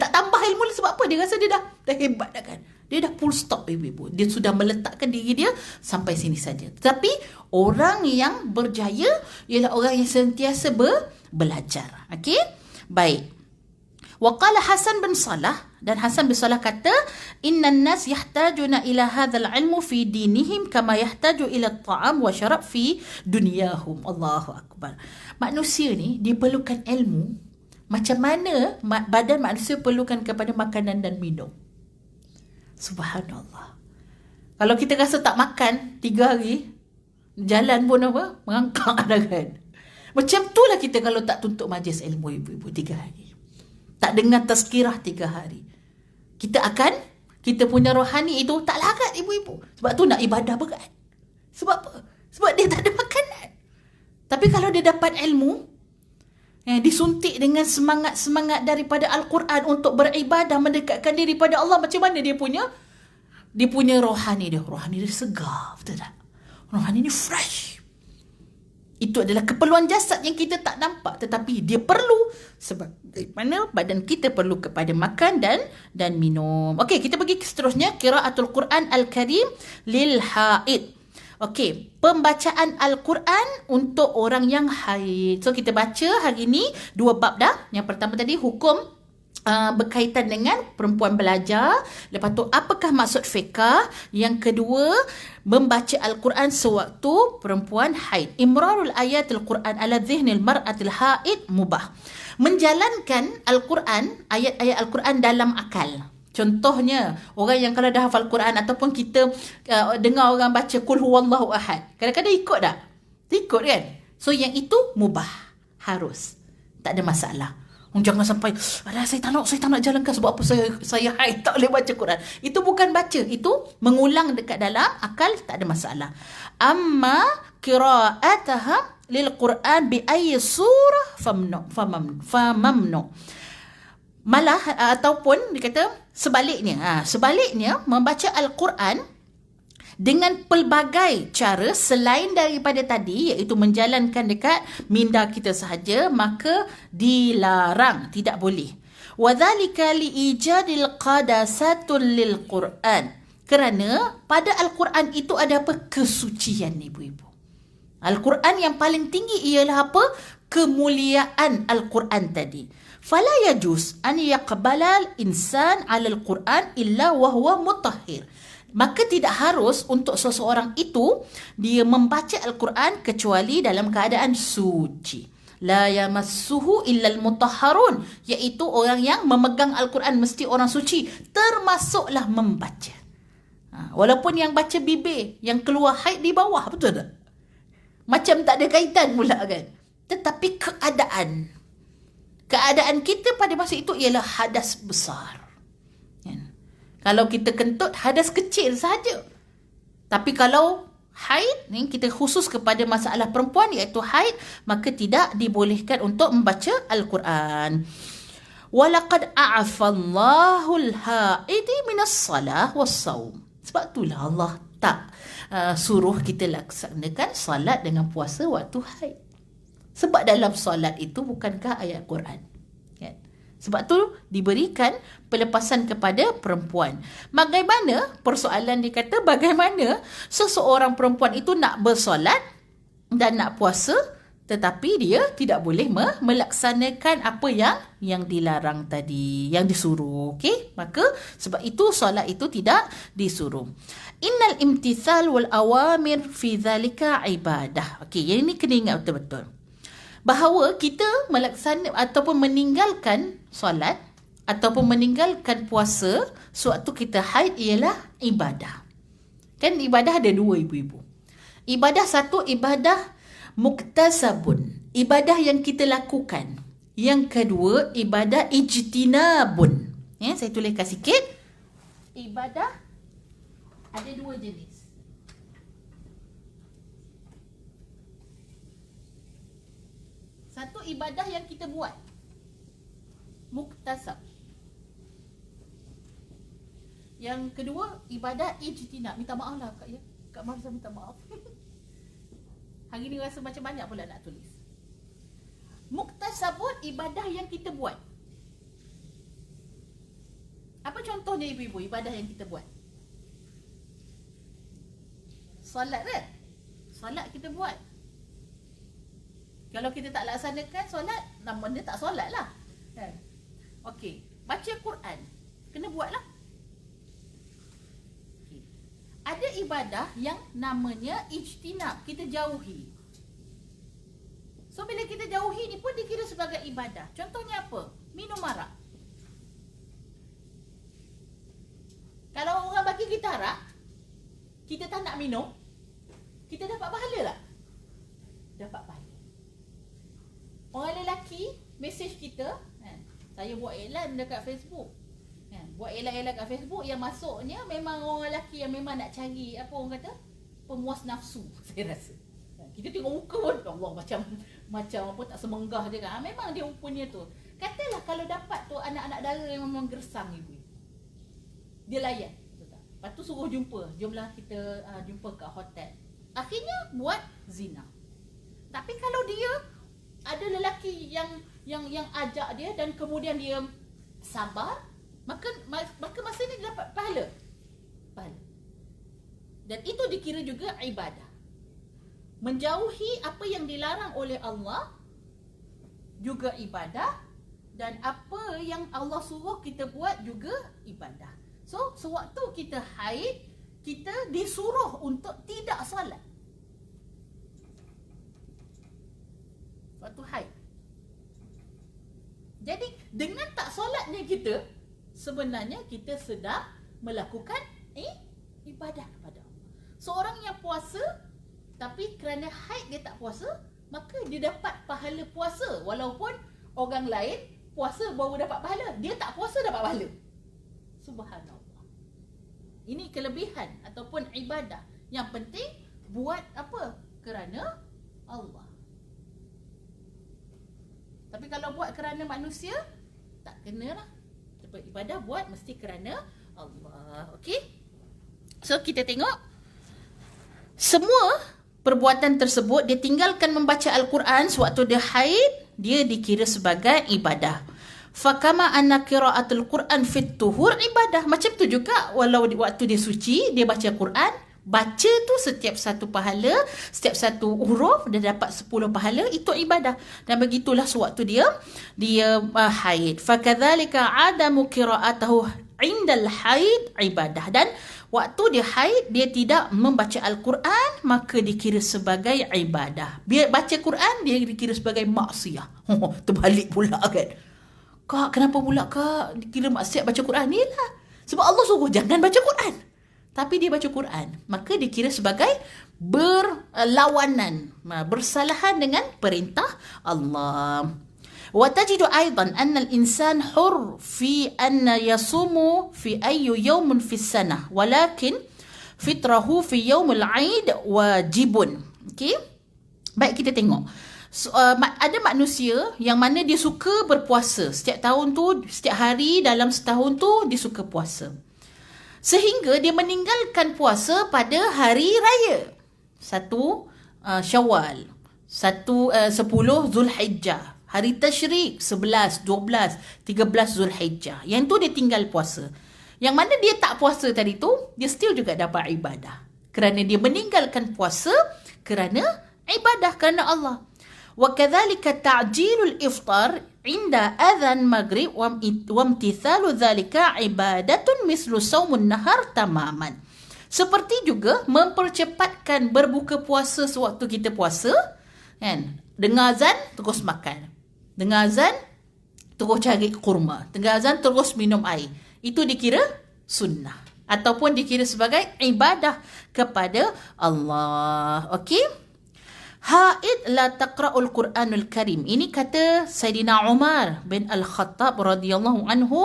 Speaker 1: tak tambah ilmu. Sebab apa? Dia rasa dia dah hebat dah kan. Dia dah full stop ibu-ibu. Dia sudah meletakkan diri dia sampai sini saja. Tapi orang yang berjaya ialah orang yang sentiasa belajar. Okey? Baik. Waqala Hasan bin Salah, dan Hasan bin Salah kata, innan nas yahtajuna ila hadzal ilmu fi dinihim kama yahtaju ila at-ta'am wa syarab fi dunyahum. Allahu akbar. Manusia ni dia perlukan ilmu macam mana badan manusia perlukan kepada makanan dan minum. Subhanallah. Kalau kita rasa tak makan 3 hari, jalan pun apa? Mengangkak dah kan. Macam itulah kita kalau tak tuntut majlis ilmu ibu-ibu 3 hari. Tak dengar tazkirah 3 hari. Kita punya rohani itu tak larat ibu-ibu. Sebab tu nak ibadah berat. Sebab apa? Sebab dia tak ada makanan. Tapi kalau dia dapat ilmu, disuntik dengan semangat-semangat daripada Al-Quran untuk beribadah, mendekatkan diri pada Allah, macam mana dia punya rohani dia segar, betul tak? Rohani dia fresh. Itu adalah keperluan jasad yang kita tak nampak, tetapi dia perlu sebab mana badan kita perlu kepada makan dan minum. Okey, kita pergi seterusnya, qiraatul Quran Al-Karim lil haid. Okey, pembacaan Al-Quran untuk orang yang haid. So kita baca hari ni 2 bab dah. Yang pertama tadi hukum berkaitan dengan perempuan belajar. Lepas tu apakah maksud fiqh? Yang kedua, membaca Al-Quran sewaktu perempuan haid. Imrarul ayatil Quran ala dhihnil mar'atil haid mubah. Menjalankan Al-Quran, ayat-ayat Al-Quran dalam akal. Contohnya, orang yang kalau dah hafal Quran ataupun kita dengar orang baca Qul huwallahu ahad, kadang-kadang ikut tak? Ikut kan? So yang itu mubah, harus. Tak ada masalah. Jangan sampai, saya tak nak jalankan sebab apa saya haid, tak boleh baca Quran. Itu bukan baca, itu mengulang dekat dalam akal, tak ada masalah. Amma qira'ataha lil Quran bi ayyi surah famamnu. Malah ataupun dia kata sebaliknya, membaca Al-Quran dengan pelbagai cara selain daripada tadi, iaitu menjalankan dekat minda kita sahaja, maka dilarang, tidak boleh. Wadzalika liijadil qadasatul lil Quran. Kerana pada Al-Quran itu ada apa? Kesucian, ibu-ibu. Al-Quran yang paling tinggi ialah apa? Kemuliaan Al-Quran tadi. Fala yajuz an yaqbala al-insan 'ala al-Quran illa wa huwa mutahhir. Maka tidak harus untuk seseorang itu dia membaca Al-Quran kecuali dalam keadaan suci. La yamassuhu illal mutahharun, iaitu orang yang memegang Al-Quran mesti orang suci, termasuklah membaca. Walaupun yang baca bibir, yang keluar haid di bawah, betul tak? Macam tak ada kaitan pula kan. Tetapi keadaan kita pada masa itu ialah hadas besar. Kalau kita kentut, hadas kecil sahaja. Tapi kalau haid, ni kita khusus kepada masalah perempuan iaitu haid, maka tidak dibolehkan untuk membaca Al-Quran. Walaqad a'afallahu al-haidi minas salah was-saum. Sebab itulah Allah tak suruh kita laksanakan salat dengan puasa waktu haid. Sebab dalam salat itu bukankah ayat Quran. Sebab tu diberikan pelepasan kepada perempuan. Bagaimana? Persoalan dia kata bagaimana seseorang perempuan itu nak bersolat dan nak puasa tetapi dia tidak boleh melaksanakan apa yang dilarang tadi, yang disuruh. Okey? Maka sebab itu solat itu tidak disuruh. Innal imtithal wal awamir fi dhalika ibadah. Okey, yang ini kena ingat betul-betul. Bahawa kita melaksanakan ataupun meninggalkan solat ataupun meninggalkan puasa sewaktu kita haid ialah ibadah. Kan ibadah ada dua, ibu-ibu. Ibadah satu, ibadah muktasabun, ibadah yang kita lakukan. Yang kedua, ibadah ijtinabun. Saya tuliskan sikit. Ibadah ada dua jenis. Satu, ibadah yang kita buat, muktasab. Yang kedua, ibadah ijtinab. Minta maaf lah Kak ya. Kak Marza minta maaf. Hari ni rasa macam banyak pula nak tulis. Muktasabun, ibadah yang kita buat. Apa contohnya ibu-ibu ibadah yang kita buat? Solat kan? Solat kita buat. Kalau kita tak laksanakan solat, nama dia tak solat lah. Okey, baca Quran, kena buat lah. Okay. Ada ibadah yang namanya ijtinab, kita jauhi. So bila kita jauhi ni pun dikira sebagai ibadah. Contohnya apa? Minum arak. Kalau orang bagi kita arak, kita tak nak minum, kita dapat pahala tak? Dapat pahala. Orang lelaki mesej kita, saya buat iklan dekat Facebook. Buat iklan-iklan kat Facebook yang masuknya memang orang lelaki yang memang nak cari apa orang kata? Pemuas nafsu, saya rasa. Kita tengok muka pun Allah macam apa tak semenggah je kan. Memang dia rupanya tu. Katalah kalau dapat tu anak-anak dara yang memang gersang ibu. Dia layan. Lepas tu suruh jumpa. Jomlah kita jumpa kat hotel. Akhirnya buat zina. Tapi kalau dia ada lelaki yang ajak dia dan kemudian dia sabar, maka masa ni dia dapat pahala. Dan itu dikira juga ibadah. Menjauhi apa yang dilarang oleh Allah juga ibadah, dan apa yang Allah suruh kita buat juga ibadah. So, sewaktu kita haid, kita disuruh untuk tidak solat. Waktu haid. Jadi dengan tak solatnya kita, sebenarnya kita sedang melakukan ibadah kepada Allah. Seorang yang puasa tapi kerana haid dia tak puasa, maka dia dapat pahala puasa. Walaupun orang lain puasa baru dapat pahala, dia tak puasa dapat pahala. Subhanallah. Ini kelebihan ataupun ibadah. Yang penting buat apa? Kerana Allah. Tapi kalau buat kerana manusia, tak kena lah. Ibadah buat mesti kerana Allah. Okey? So kita tengok Semua perbuatan tersebut, dia tinggalkan membaca Al-Quran sewaktu dia haid, dia dikira sebagai ibadah. Fakama anna qiraatul Quran fit tuhur ibadah. Macam tu juga walau waktu dia suci, dia baca Quran, baca tu setiap satu pahala, setiap satu huruf dia dapat 10 pahala, itu ibadah. Dan begitulah sewaktu dia haid. Fakadzalika adamu qiraatahu indal haid ibadah. Dan waktu dia haid, dia tidak membaca Al-Quran, maka dikira sebagai ibadah. Dia baca Quran, dia dikira sebagai maksiat. Terbalik pula kan. Kak, kenapa pula kak dikira maksiat baca Quran? Ni lah. Sebab Allah suruh jangan baca Quran. Tapi dia baca Quran. Maka dikira sebagai berlawanan, bersalahan dengan perintah Allah. وتجد أيضا أن الإنسان حر في أن يصوم في أي يوم في السنة ولكن فطره في يوم العيد واجب. Okay? Baik, kita tengok. Ada manusia yang mana dia suka berpuasa. Setiap tahun tu, setiap hari dalam setahun tu, dia suka puasa. Sehingga dia meninggalkan puasa pada hari raya. 1 Syawal, 10 Zulhijjah. Hari Tashrik 11, 12, 13 Zulhijjah. Yang tu dia tinggal puasa. Yang mana dia tak puasa tadi tu, dia still juga dapat ibadah. Kerana dia meninggalkan puasa kerana ibadah, kerana Allah. وكذلك تعجيل الإفطار عند أذان مغرب وامتثال ذلك عبادة مثل صوم النهار تماما. Seperti juga mempercepatkan berbuka puasa sewaktu kita puasa, kan? Dengar azan terus makan, dengar azan terus cari kurma, dengar azan terus minum air. Itu dikira sunnah ataupun dikira sebagai ibadah kepada Allah. Okey? Haid la taqra'ul Quranul Karim. Ini kata Sayyidina Umar bin Al-Khattab radhiyallahu anhu,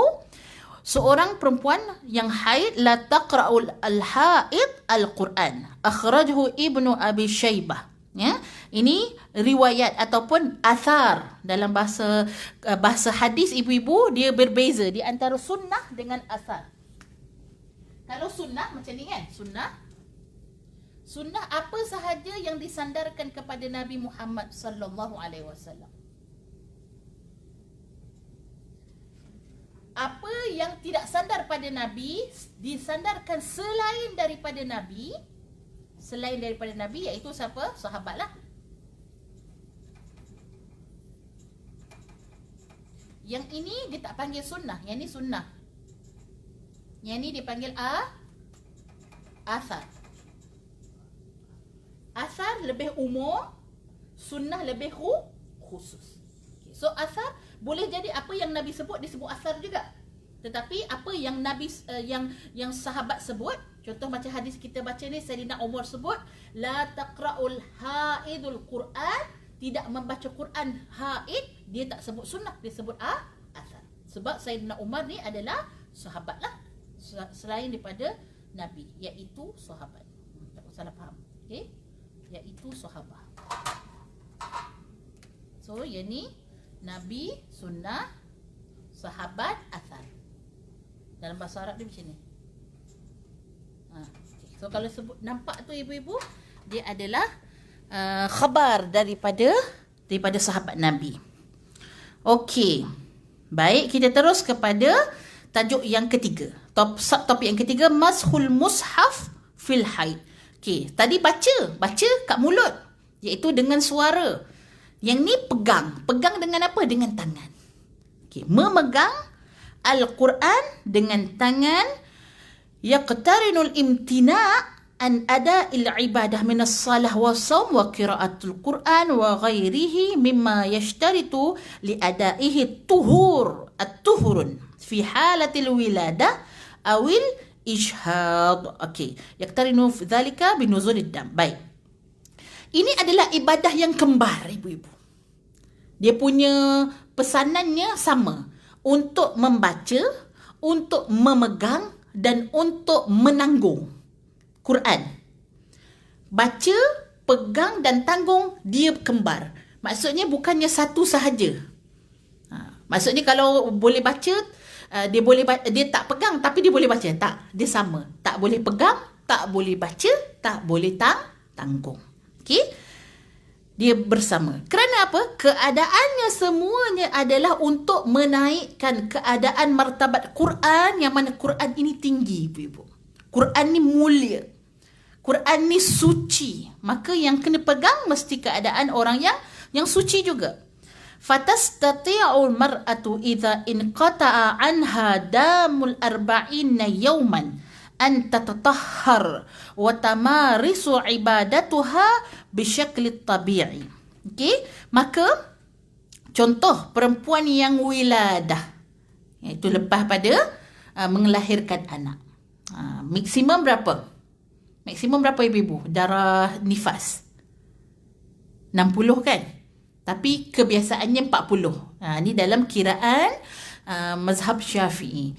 Speaker 1: seorang perempuan yang haid, la taqra'ul al-haid al-Quran. Akhrajahu Ibnu Abi Syaibah. Ya, ini riwayat ataupun athar. Dalam bahasa hadis ibu-ibu, dia berbeza di antara sunnah dengan athar. Kalau sunnah macam ni kan, Sunnah apa sahaja yang disandarkan kepada Nabi Muhammad sallallahu alaihi wasallam. Apa yang tidak sandar pada Nabi, disandarkan selain daripada Nabi, iaitu siapa? Sahabatlah. Yang ini dia tak panggil sunnah, yang ni sunnah. Yang ni dipanggil athar. Asar lebih umum, sunnah lebih khusus. Okay. So asar boleh jadi apa yang Nabi sebut disebut asar juga. Tetapi apa yang Nabi yang sahabat sebut, contoh macam hadis kita baca ni, Sayyidina Umar sebut la taqra'ul haidul Quran, tidak membaca Quran haid, dia tak sebut sunnah, dia sebut asar. Sebab Sayyidina Umar ni adalah sahabatlah selain daripada Nabi, iaitu sahabat. Tak salah faham. Okey? Iaitu sahabat. So, yang ni Nabi, sunnah, sahabat, athar. Dalam bahasa Arab dia macam ni. So, kalau sebut, nampak tu ibu-ibu, dia adalah khabar daripada sahabat Nabi. Okey. Baik, kita terus kepada tajuk yang ketiga. Subtopik yang ketiga, mashul mushaf fil haid. Okey, tadi baca kat mulut, iaitu dengan suara. Yang ni pegang dengan apa? Dengan tangan. Okey, memegang Al-Quran dengan tangan, yaqtarinul imtina' an ada'il ibadah min as-salah wa shaum wa qira'atul Quran wa ghairihi mimma yashtaritu li ada'ihi tuhurun fi halatil wiladah awil Ishhad. Okey. Yaqtarinu dzalika binuzulid dam. Baik. Ini adalah ibadah yang kembar, ibu-ibu. Dia punya pesanannya sama. Untuk membaca, untuk memegang dan untuk menanggung Quran. Baca, pegang dan tanggung, dia kembar. Maksudnya bukannya satu sahaja. Maksudnya kalau boleh baca, dia tak pegang tapi dia boleh baca. Tak, dia sama. Tak boleh pegang, tak boleh baca, tak boleh tanggung. Okey? Dia bersama. Kerana apa? Keadaannya semuanya adalah untuk menaikkan keadaan martabat Quran, yang mana Quran ini tinggi, ibu-ibu. Quran ni mulia. Quran ni suci. Maka yang kena pegang mesti keadaan orang yang suci juga. Fatastati'ul mar'atu idza inqata'a anha damul arba'ina yawman an tatatahhar wa tamarisu ibadatuha bisyakli tabi'i. Okey, maka contoh perempuan yang wiladah, iaitu lepas pada mengelahirkan anak. Maksimum berapa? Maksimum berapa ibu-ibu? Darah nifas 60 kan? Tapi kebiasaannya 40. Ni dalam kiraan mazhab Syafi'i.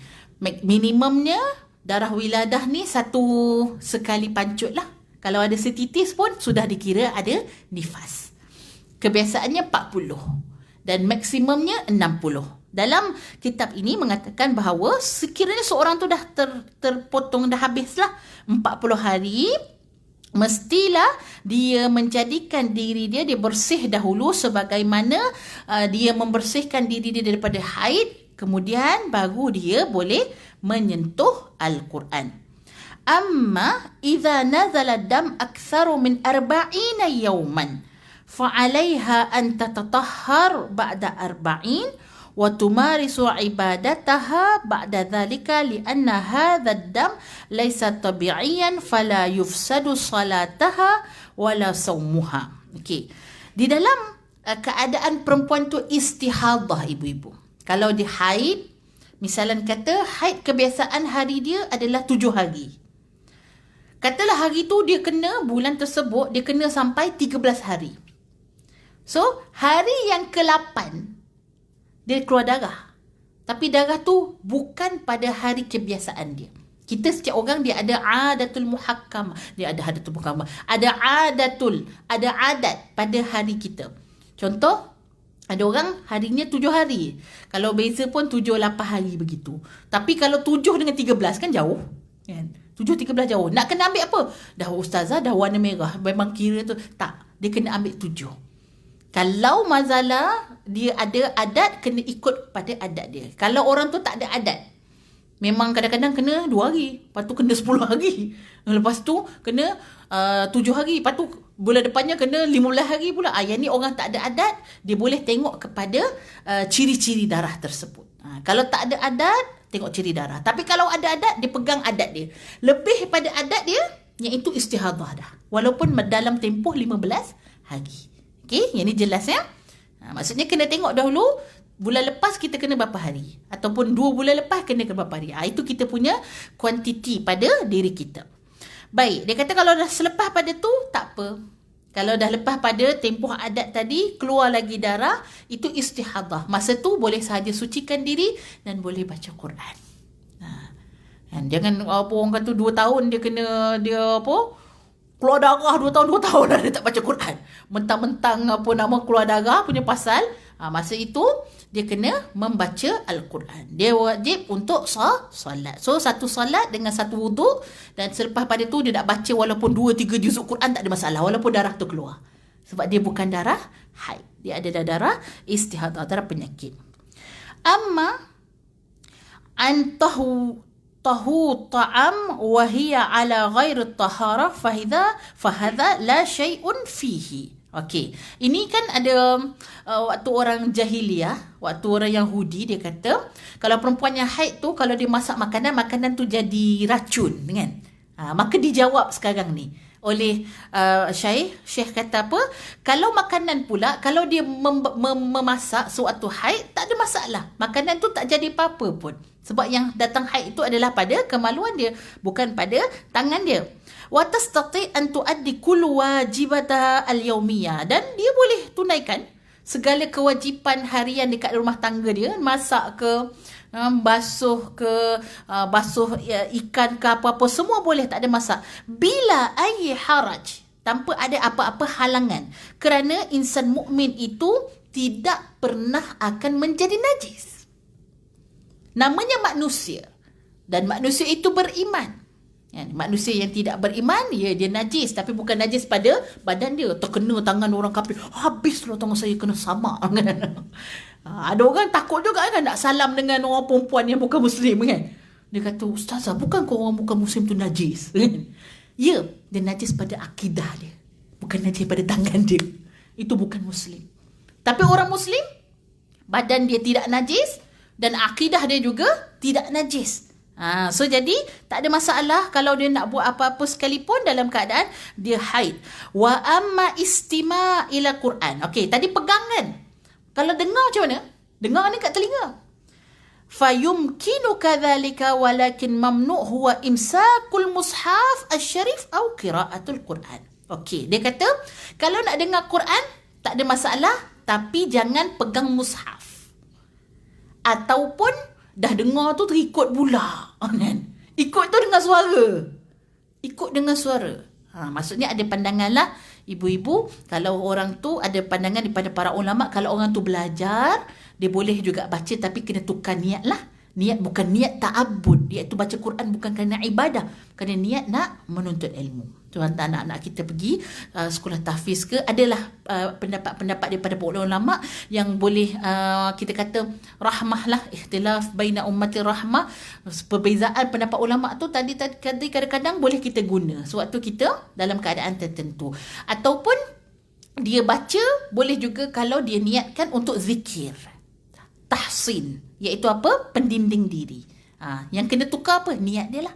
Speaker 1: Minimumnya darah wiladah ni 1 sekali pancut lah. Kalau ada setitis pun sudah dikira ada nifas. Kebiasaannya 40 dan maksimumnya 60. Dalam kitab ini mengatakan bahawa sekiranya seorang tu dah terpotong, dah habislah 40 hari, mestilah dia menjadikan diri dia bersih dahulu, sebagaimana dia membersihkan diri dia daripada haid, kemudian baru dia boleh menyentuh Al-Quran. Amma idza nazala dam aktsaru min 40 yawman fa'alaiha an tatatahhar ba'da 40 wa tumarisu ibadataha ba'da dhalika lianna hadha ad-dam laysa tabi'iyan fala yufsadu salataha wala saumuha. Okey. Di dalam keadaan perempuan tu istihadah, ibu-ibu. Kalau dia haid, misalan kata haid kebiasaan hari dia adalah 7 hari. Katalah hari tu dia kena, bulan tersebut dia kena sampai 13 hari. So, hari yang ke-8 dia keluar darah. Tapi darah tu bukan pada hari kebiasaan dia. Kita setiap orang dia ada adatul muhakkamah. Dia ada adatul muhakkamah. Ada adat pada hari kita. Contoh, ada orang harinya 7 hari. Kalau beza pun 7-8 hari begitu. Tapi kalau 7 dengan 13 kan jauh. Kan? 7-13 jauh. Nak kena ambil apa? Dah ustazah dah warna merah. Memang kira tu. Tak. Dia kena ambil 7. Kalau masalah dia ada adat, kena ikut pada adat dia. Kalau orang tu tak ada adat, memang kadang-kadang kena 2 hari, lepas tu kena 10 hari, lepas tu kena 7 hari, lepas tu bulan depannya kena 15 hari pula. Yang ni orang tak ada adat, dia boleh tengok kepada ciri-ciri darah tersebut. Kalau tak ada adat, tengok ciri darah. Tapi kalau ada adat, dia pegang adat dia. Lebih pada adat dia, iaitu istihadah dah. Walaupun dalam tempoh 15 hari. Okey, yang ni jelas ya. Maksudnya kena tengok dahulu bulan lepas kita kena berapa hari, ataupun 2 bulan lepas kena berapa hari. Itu kita punya kuantiti pada diri kita. Baik, dia kata kalau dah selepas pada tu tak apa. Kalau dah lepas pada tempoh adat tadi, keluar lagi darah, itu istihadah. Masa tu boleh sahaja sucikan diri dan boleh baca Quran. Jangan apa orang kata 2 tahun dia kena keluar darah 2 tahun dah dia tak baca Quran. Mentang-mentang keluar darah punya pasal, masa itu dia kena membaca Al-Quran. Dia wajib untuk solat. So, satu solat dengan satu wuduk, dan selepas pada tu dia nak baca walaupun 2-3 juzuk Quran tak ada masalah, walaupun darah tu keluar. Sebab dia bukan darah haid. Dia ada darah istihadah, darah penyakit. Amma antahu ta'am wa hiya ala ghairi tahara fahadha la syai'un fihi. Okey, ini kan ada waktu orang jahiliyah, waktu orang Yahudi, dia kata kalau perempuan yang haid tu, kalau dia masak makanan tu jadi racun kan. Maka dijawab sekarang ni oleh Syekh kata apa, kalau makanan pula, kalau dia memasak sewaktu haid, tak ada masalah, makanan tu tak jadi apa-apa pun. Sebab yang datang haid itu adalah pada kemaluan dia, bukan pada tangan dia. Wa tastati an tuaddi kullu wajibata al-yawmiyah, dan dia boleh tunaikan segala kewajipan harian dekat rumah tangga dia, masak ke, basuh ikan ke apa-apa, semua boleh, tak ada masak. Bila ayyi haraj, tanpa ada apa-apa halangan, kerana insan mukmin itu tidak pernah akan menjadi najis. Namanya manusia, dan manusia itu beriman. Manusia yang tidak beriman, dia najis, tapi bukan najis pada badan dia. Terkena tangan orang kafir, habislah tangan saya kena samak. Ada orang takut juga kan nak salam dengan orang perempuan yang bukan Muslim kan. Dia kata, ustazah, bukan kau orang bukan Muslim tu najis? Ya, dia najis pada akidah dia, bukan najis pada tangan dia. Itu bukan Muslim. Tapi orang Muslim, badan dia tidak najis dan akidah dia juga tidak najis. So jadi tak ada masalah kalau dia nak buat apa-apa sekalipun dalam keadaan dia haid. Wa amma istima' ila Quran. Okey, tadi pegang kan. Kalau dengar macam mana? Dengar ni kat telinga. Fayumkinu kadhalika walakin mamnu' huwa imsakul mushaf asy-syarif atau qiraatul Quran. Okey, dia kata kalau nak dengar Quran tak ada masalah, tapi jangan pegang mushaf. Ataupun dah dengar tu terikut pula kan? Ikut tu dengan suara. Ikut dengan suara. Maksudnya ada pandangan lah ibu-ibu, kalau orang tu ada pandangan daripada para ulama, kalau orang tu belajar, dia boleh juga baca tapi kena tukar niat lah. Niat bukan niat ta'abbud. Iaitu baca Quran bukan kerana ibadah, kerana niat nak menuntut ilmu. Tuan anak-anak kita pergi sekolah tahfiz ke, adalah pendapat-pendapat daripada para ulama yang boleh kita kata rahmah lah, ikhtilaf baina ummati rahmah. Perbezaan pendapat ulama tu tadi kadang-kadang boleh kita guna sewaktu kita dalam keadaan tertentu. Ataupun dia baca boleh juga kalau dia niatkan untuk zikir, tahsin, iaitu apa? Pendinding diri. Yang kena tukar apa? Niat dia lah.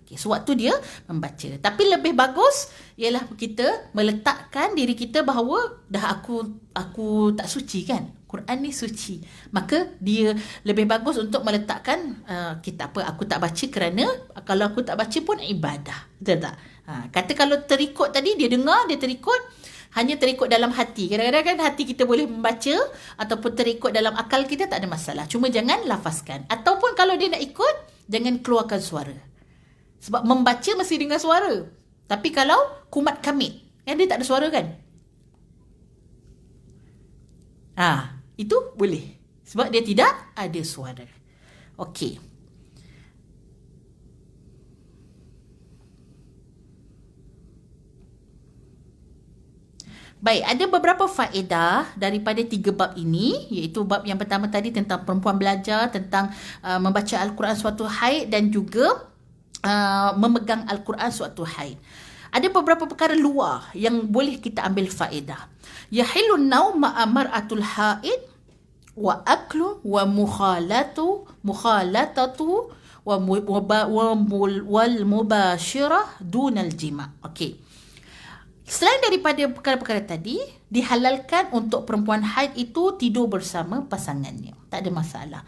Speaker 1: Sewaktu dia membaca. Tapi lebih bagus ialah kita meletakkan diri kita bahawa dah aku tak suci kan. Quran ni suci. Maka dia lebih bagus untuk meletakkan kita apa, aku tak baca kerana kalau aku tak baca pun ibadah. Betul tak? Kata kalau terikut tadi, dia dengar, dia terikut, hanya terikut dalam hati. Kadang-kadang kan hati kita boleh membaca ataupun terikut dalam akal kita, tak ada masalah. Cuma jangan lafazkan. Ataupun kalau dia nak ikut, jangan keluarkan suara. Sebab membaca mesti dengan suara. Tapi kalau kumat kamit, kan dia tak ada suara kan? Itu boleh. Sebab dia tidak ada suara. Okey. Baik, ada beberapa faedah daripada 3 bab ini, iaitu bab yang pertama tadi tentang perempuan belajar, tentang membaca Al-Quran suatu haid, dan juga memegang Al-Quran suatu haid. Ada beberapa perkara luar yang boleh kita ambil faedah. Yahilun naum ma'a mar'atul haid wa aklu wa mukhalatatu wal mubashirah dunal jima'. Okey. Selain daripada perkara-perkara tadi, dihalalkan untuk perempuan haid itu tidur bersama pasangannya. Tak ada masalah.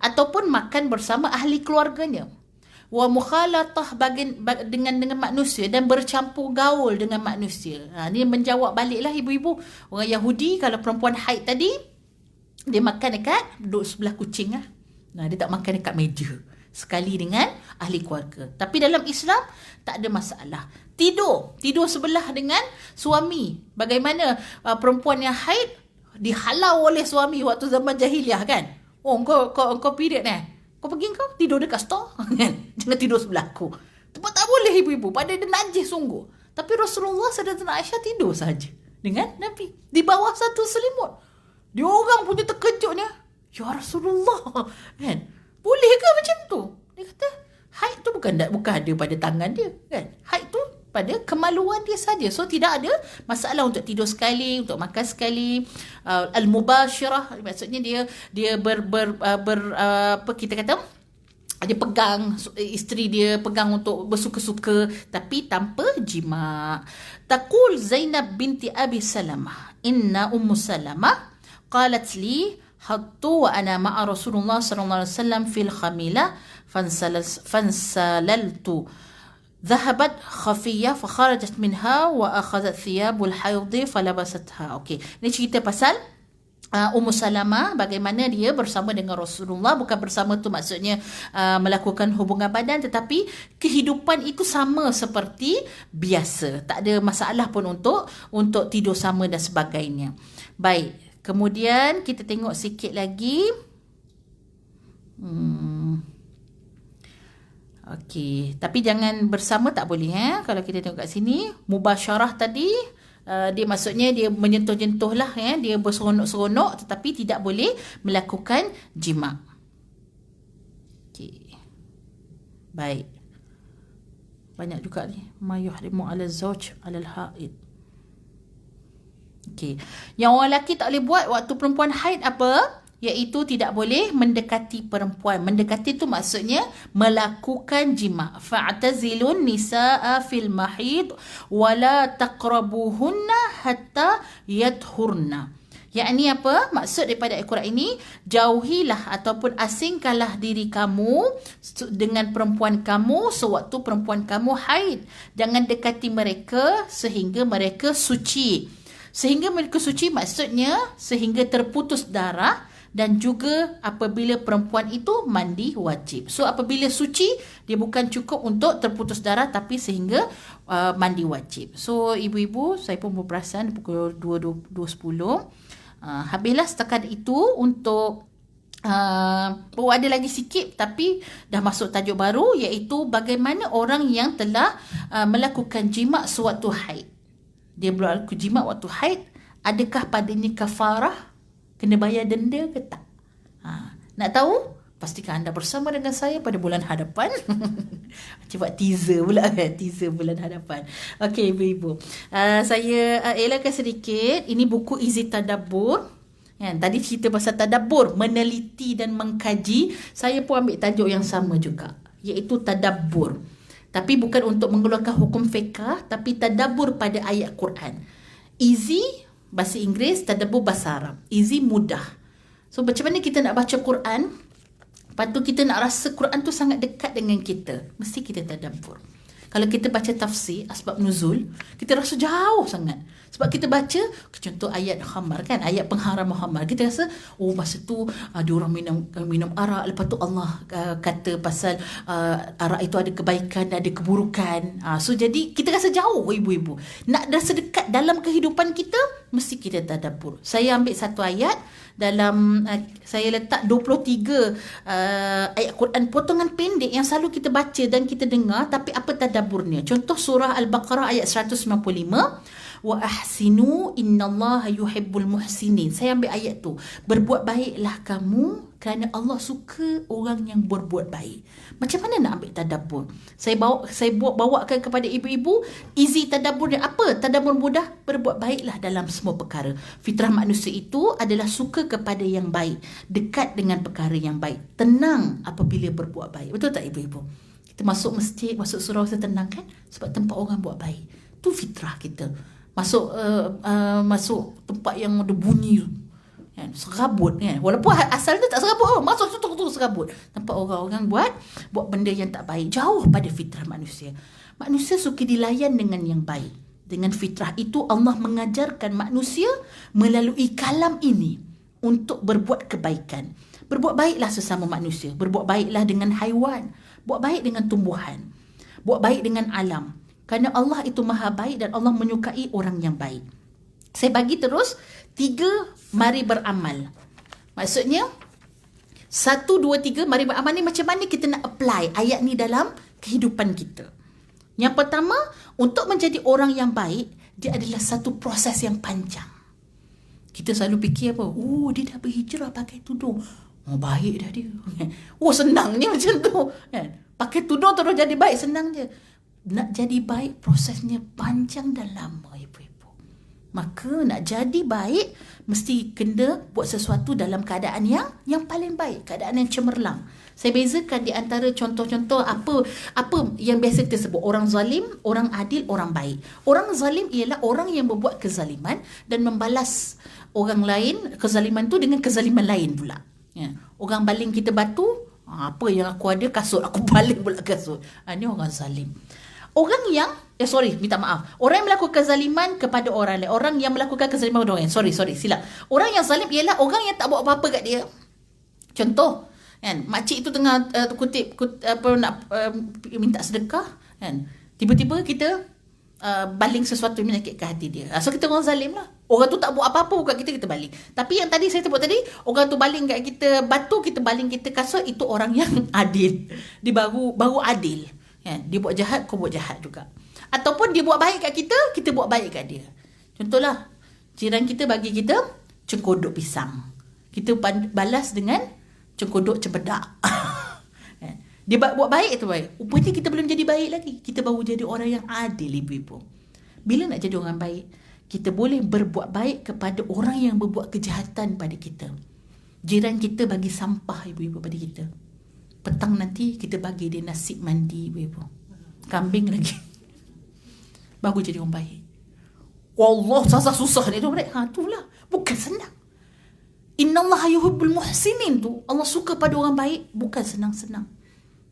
Speaker 1: Ataupun makan bersama ahli keluarganya. Wa mukhalatah dengan manusia, dan bercampur gaul dengan manusia. Ni menjawab baliklah ibu-ibu. Orang Yahudi kalau perempuan haid tadi, dia makan dekat duduk sebelah kucing lah. Dia tak makan dekat meja sekali dengan ahli keluarga. Tapi dalam Islam tak ada masalah. Tidur sebelah dengan suami. Bagaimana perempuan yang haid dihalau oleh suami waktu zaman jahiliah kan? Kau period kau pergi kau tidur dekat store kan? Jangan tidur sebelah aku. Tempat tak boleh ibu-ibu. Pada dia najis sungguh. Tapi Rasulullah Sayyidatina Aisyah tidur saja dengan Nabi di bawah satu selimut. Dia orang punya terkejutnya, ya Rasulullah kan? Boleh ke macam tu? Dia kata haid tu bukan ada pada tangan dia kan? Haid tu pada kemaluan dia saja. So tidak ada masalah untuk tidur sekali, untuk makan sekali. Al-mubashirah maksudnya dia apa kita kata, dia pegang isteri dia, pegang untuk bersuka-suka tapi tanpa jima'. Taqul Zainab binti Abi Salamah, inna Ummu Salamah qalat li hattu wa ana ma'a Rasulullah sallallahu alaihi wasallam fil khamila fansalaltu ذهبت خفية فخرجت منها وأخذت ثياب الحيض فلبستها. Okey, ini cerita pasal Ummu Salamah, bagaimana dia bersama dengan Rasulullah. Bukan bersama tu maksudnya melakukan hubungan badan, tetapi kehidupan itu sama seperti biasa. Tak ada masalah pun untuk tidur sama dan sebagainya. Baik, kemudian kita tengok sikit lagi. Okey, tapi jangan bersama tak boleh Kalau kita tengok kat sini, mubasyarah tadi dia maksudnya dia menyentuh-jentuh lah dia berseronok-seronok tetapi tidak boleh melakukan jima'. Okey. Baik. Banyak juga ni. Ma yuhrimu 'ala zawj 'ala al-haid. Okey. Yang orang lelaki tak boleh buat waktu perempuan haid apa? Iaitu tidak boleh mendekati perempuan. Mendekati tu maksudnya melakukan jima'. Fa'tazilun nisa'a fil mahid wala taqrabuhunna hatta yadhurna. Yakni apa? Maksud daripada Al-Quran ini, jauhilah ataupun asingkanlah diri kamu dengan perempuan kamu sewaktu perempuan kamu haid. Jangan dekati mereka sehingga mereka suci. Sehingga mereka suci maksudnya sehingga terputus darah dan juga apabila perempuan itu mandi wajib. So apabila suci, dia bukan cukup untuk terputus darah tapi sehingga mandi wajib. So ibu-ibu, saya pun berperasan pukul 2.10. Habislah setakat itu untuk ada lagi sikit tapi dah masuk tajuk baru, iaitu bagaimana orang yang telah melakukan jima' sewaktu haid. Dia melakukan jima' waktu haid, adakah padanya kafarah? Kena bayar denda ke tak? Nak tahu? Pastikan anda bersama dengan saya pada bulan hadapan. Cuba teaser pula kan? Teaser bulan hadapan. Okey ibu-ibu. Saya elakkan sedikit. Ini buku Izi Tadabbur. Tadi cerita pasal tadabbur, meneliti dan mengkaji. Saya pun ambil tajuk yang sama juga, iaitu tadabbur. Tapi bukan untuk mengeluarkan hukum fiqh, tapi tadabbur pada ayat Quran. Easy bahasa Inggeris, tadabbur bahasa Arab. Easy mudah. So macam mana kita nak baca Quran? Lepas tu kita nak rasa Quran tu sangat dekat dengan kita. Mesti kita tadabbur. Kalau kita baca tafsir, asbab nuzul, kita rasa jauh sangat. Sebab kita baca, contoh ayat khamar kan, ayat pengharam khamar. Kita rasa, masa tu ada orang minum arak. Lepas tu Allah kata pasal arak itu ada kebaikan, ada keburukan. So jadi kita rasa jauh ibu-ibu. Nak rasa dekat dalam kehidupan kita, mesti kita tadabbur. Saya ambil satu ayat dalam saya letak 23 ayat Quran potongan pendek yang selalu kita baca dan kita dengar, tapi apa tadabburnya? Contoh surah Al-Baqarah ayat 195, wa ahsinu innallaha yuhibbul muhsinin. Saya ambil ayat tu, berbuat baiklah kamu kerana Allah suka orang yang berbuat baik. Macam mana nak ambil tadabbur? Saya bawakan kepada ibu-ibu easy tadabbur dia. Apa tadabbur mudah? Berbuat baiklah dalam semua perkara. Fitrah manusia itu adalah suka kepada yang baik, dekat dengan perkara yang baik, tenang apabila berbuat baik. Betul tak ibu-ibu? Kita masuk masjid, masuk surau tenang kan? Sebab tempat orang buat baik. Tu fitrah kita. Masuk tempat yang ada bunyi kan, serabut kan, walaupun asalnya tak serabut, masuk tu serabut, tempat orang-orang buat benda yang tak baik, jauh pada fitrah manusia. Manusia suka dilayan dengan yang baik. Dengan fitrah itu Allah mengajarkan manusia melalui kalam ini untuk berbuat kebaikan. Berbuat baiklah sesama manusia, berbuat baiklah dengan haiwan, buat baik dengan tumbuhan, buat baik dengan alam. Kerana Allah itu maha baik dan Allah menyukai orang yang baik. Saya bagi terus 3 mari beramal. Maksudnya 1, 2, 3 mari beramal ni macam mana kita nak apply ayat ni dalam kehidupan kita. Yang pertama, untuk menjadi orang yang baik, dia adalah satu proses yang panjang. Kita selalu fikir apa? Dia dah berhijrah pakai tudung. Baik dah dia. Senangnya macam tu. Pakai tudung terus jadi baik, senang je. Nak jadi baik prosesnya panjang dan lama ibu-ibu. Maka nak jadi baik mesti kena buat sesuatu dalam keadaan yang paling baik, keadaan yang cemerlang. Saya bezakan di antara contoh-contoh apa yang biasa kita sebut orang zalim, orang adil, orang baik. Orang zalim ialah orang yang berbuat kezaliman dan membalas orang lain kezaliman tu dengan kezaliman lain pula. Orang baling kita batu, apa yang aku ada kasut, aku baling pula kasut. Ini orang zalim. Orang yang, minta maaf. Orang yang melakukan kezaliman kepada orang lain. Orang yang melakukan kezaliman kepada orang lain. Silap. Orang yang zalim ialah orang yang tak buat apa-apa kat dia. Contoh, kan, makcik tu tengah minta sedekah, kan. Tiba-tiba kita baling sesuatu yang menyakitkan hati dia. So kita orang zalim lah. Orang tu tak buat apa-apa kat kita baling. Tapi yang tadi saya sebut tadi, orang tu baling kat kita batu, kita baling kita kasut, itu orang yang adil. Dia baru adil. Kan? Dia buat jahat, kau buat jahat juga. Ataupun dia buat baik kat kita buat baik kat dia. Contohlah, jiran kita bagi kita cengkodok pisang. Kita balas dengan cengkodok cempedak. Dia buat baik tu baik. Rupanya kita belum jadi baik lagi. Kita baru jadi orang yang adil, ibu-ibu. Bila nak jadi orang baik, kita boleh berbuat baik kepada orang yang berbuat kejahatan pada kita. Jiran kita bagi sampah, ibu-ibu, pada kita. Petang nanti kita bagi dia nasi mandi, ibu-ibu. Kambing lagi. Baru jadi orang baik. Wallah, susah dia tu. Itulah. Bukan senang. Innallaha yuhibbul muhsinin tu. Allah suka pada orang baik. Bukan senang-senang.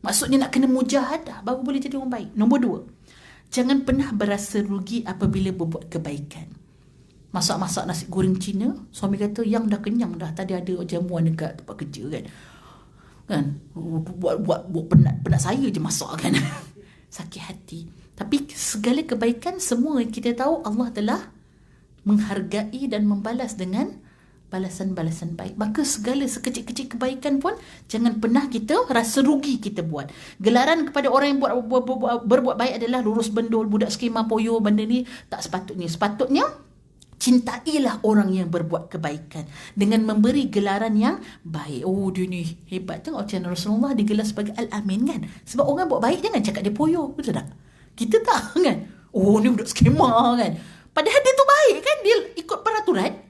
Speaker 1: Maksudnya nak kena mujahadah baru boleh jadi orang baik. Nombor 2, jangan pernah berasa rugi apabila berbuat kebaikan. Masak-masak nasi goreng Cina, suami kata yang dah kenyang dah, tadi ada jamuan dekat tempat kerja kan. Buat penat saya je masak kan. Sakit hati. Tapi segala kebaikan semua kita tahu Allah telah menghargai dan membalas dengan balasan-balasan baik. Maka segala sekecil-kecil kebaikan pun jangan pernah kita rasa rugi kita buat. Gelaran kepada orang yang berbuat baik adalah lurus bendul, budak skema poyo, benda ni tak sepatutnya. Sepatutnya cintailah orang yang berbuat kebaikan dengan memberi gelaran yang baik. Oh, dia ni hebat. Tengok macam Rasulullah digelar sebagai Al-Amin kan. Sebab orang buat baik jangan cakap dia poyo, betul tak? Kita tak kan. Oh, ni budak skema kan. Padahal dia tu baik kan, dia ikut peraturan.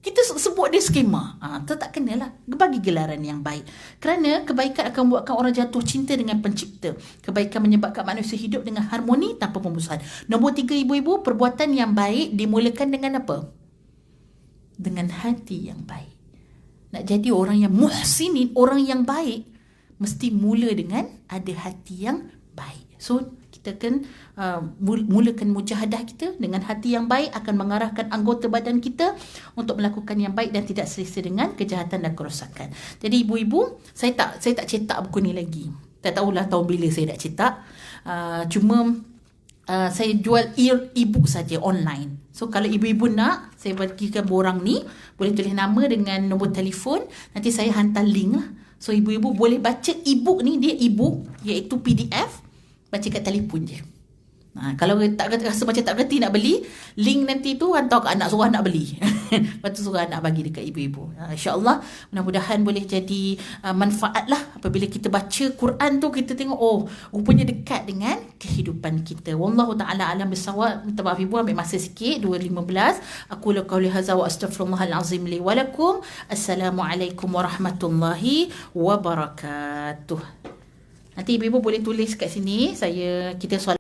Speaker 1: Kita sebut dia skema. Tu tak kenalah. Bagi gelaran yang baik. Kerana kebaikan akan membuatkan orang jatuh cinta dengan pencipta. Kebaikan menyebabkan manusia hidup dengan harmoni tanpa pemusuhan. Nombor 3, ibu-ibu, perbuatan yang baik dimulakan dengan apa? Dengan hati yang baik. Nak jadi orang yang muhsinin, orang yang baik, mesti mula dengan ada hati yang baik. So, kita akan mulakan mujahadah kita dengan hati yang baik, akan mengarahkan anggota badan kita untuk melakukan yang baik dan tidak selesa dengan kejahatan dan kerosakan. Jadi ibu-ibu, saya tak cetak buku ni lagi. Tak tahulah tahun bila saya nak cetak. Cuma saya jual e-book saja online. So kalau ibu-ibu nak, saya bagikan borang ni, boleh tulis nama dengan nombor telefon, nanti saya hantar link lah. So ibu-ibu boleh baca e-book ni, dia e-book iaitu PDF. Baca kat telefon je. Kalau tak rasa macam tak berhenti nak beli, link nanti tu hantar ke anak, suruh anak beli. Lepas tu suruh anak bagi dekat ibu-ibu. InsyaAllah mudah-mudahan boleh jadi manfaat lah. Apabila kita baca Quran tu, kita tengok, oh, rupanya dekat dengan kehidupan kita. Wallahu ta'ala alam bisawab. Minta maaf ibu, ambil masa sikit, 2.15. Aku laqawli haza wa astaghfirullahalazim li walakum. Assalamualaikum warahmatullahi wabarakatuh. Nanti ibu-ibu boleh tulis kat sini, kita soal